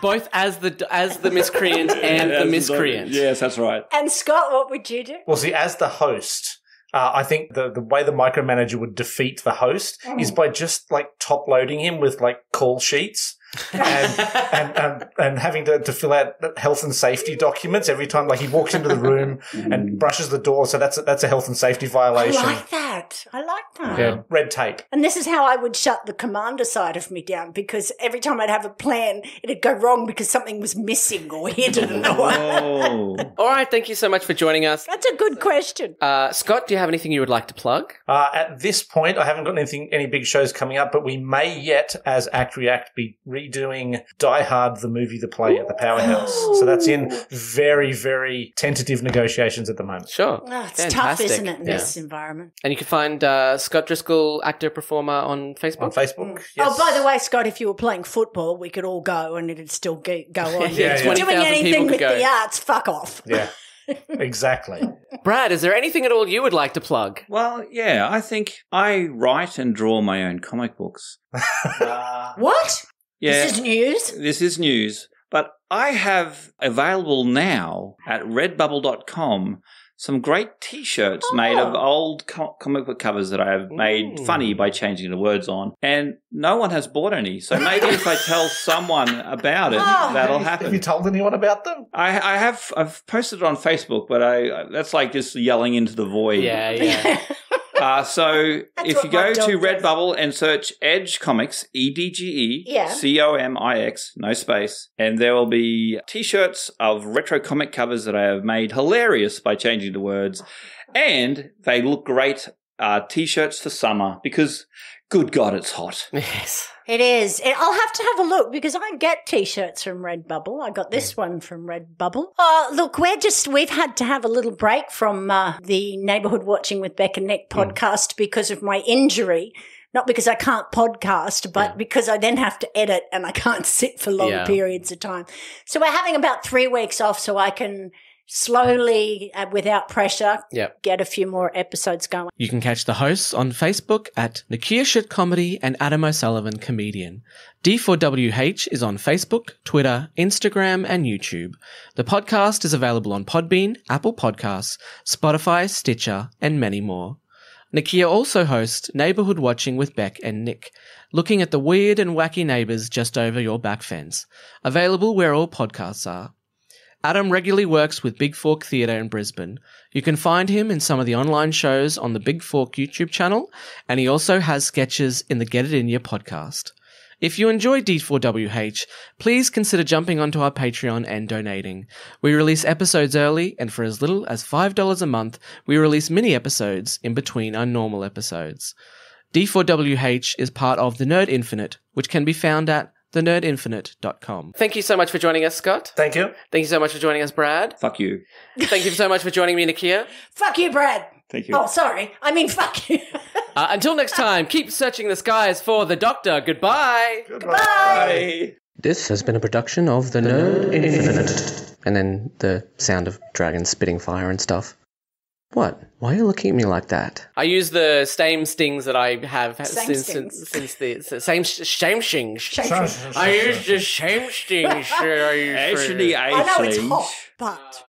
Both as the miscreant and the miscreant. Yes, that's right. And Scott, what would you do? Well, see, as the host, I think the way the micromanager would defeat the host is by just top loading him with call sheets. and having to fill out health and safety documents every time he walks into the room and brushes the door, so that's a health and safety violation. I like that. Yeah, red tape. And this is how I would shut the commander side of me down, because every time I'd have a plan, it'd go wrong because something was missing or hidden. All right, thank you so much for joining us. That's a good question. Scott, do you have anything you would like to plug? At this point, I haven't got any big shows coming up, but we may yet, as Act React, be redoing Die Hard, the movie, the play at the Powerhouse. So that's in very, very tentative negotiations at the moment. Sure. It's tough, isn't it, in this environment? And you can find Scott Driscoll, actor-performer, on Facebook. On Facebook, yes. Oh, by the way, Scott, if you were playing football, we could all go and it'd still go on. Yeah. Doing anything with the arts, fuck off. Yeah. Exactly. Brad, is there anything at all you would like to plug? Well, yeah, I think I write and draw my own comic books. What? Yeah, This is news? This is news. But I have available now at redbubble.com some great T-shirts made of old comic book covers that I have made funny by changing the words on. And no one has bought any. So maybe if I tell someone about it, that'll happen. Have you told anyone about them? I've posted it on Facebook, but that's like just yelling into the void. Yeah. So if you go to Redbubble and search Edge Comics, EDGE, COMIX, no space, and there will be T-shirts of retro comic covers that I have made hilarious by changing the words, and they look great T-shirts for summer because, good God, it's hot. Yes. It is. I'll have to have a look because I get T-shirts from Redbubble. I got this one from Redbubble. Look, we've had to have a little break from the Neighbourhood Watching with Beck and Nick podcast because of my injury. Not because I can't podcast, but because I then have to edit and I can't sit for long periods of time. So we're having about 3 weeks off so I can slowly, without pressure, get a few more episodes going. You can catch the hosts on Facebook at Nicchia Shit Comedy and Adam O'Sullivan Comedian. D4WH is on Facebook, Twitter, Instagram, and YouTube. The podcast is available on Podbean, Apple Podcasts, Spotify, Stitcher, and many more. Nicchia also hosts Neighbourhood Watching with Beck and Nick, looking at the weird and wacky neighbours just over your back fence. Available where all podcasts are. Adam regularly works with Big Fork Theatre in Brisbane. You can find him in some of the online shows on the Big Fork YouTube channel, and he also has sketches in the Get It In Ya podcast. If you enjoy D4WH, please consider jumping onto our Patreon and donating. We release episodes early, and for as little as $5 a month, we release mini episodes in between our normal episodes. D4WH is part of The Nerd Infinite, which can be found at thenerdinfinite.com. Thank you so much for joining us, Scott. Thank you. Thank you so much for joining us, Brad. Fuck you. Thank you so much for joining me, Nicchia. Fuck you, Brad. Thank you. Oh, sorry. I mean, fuck you. Until next time, keep searching the skies for the Doctor. Goodbye. Goodbye. This has been a production of The Nerd Infinite. And then the sound of dragons spitting fire and stuff. What? Why are you looking at me like that? I use the same stings that I have since the same stings. I use the same stings that I use. Actually, I know it's hot, but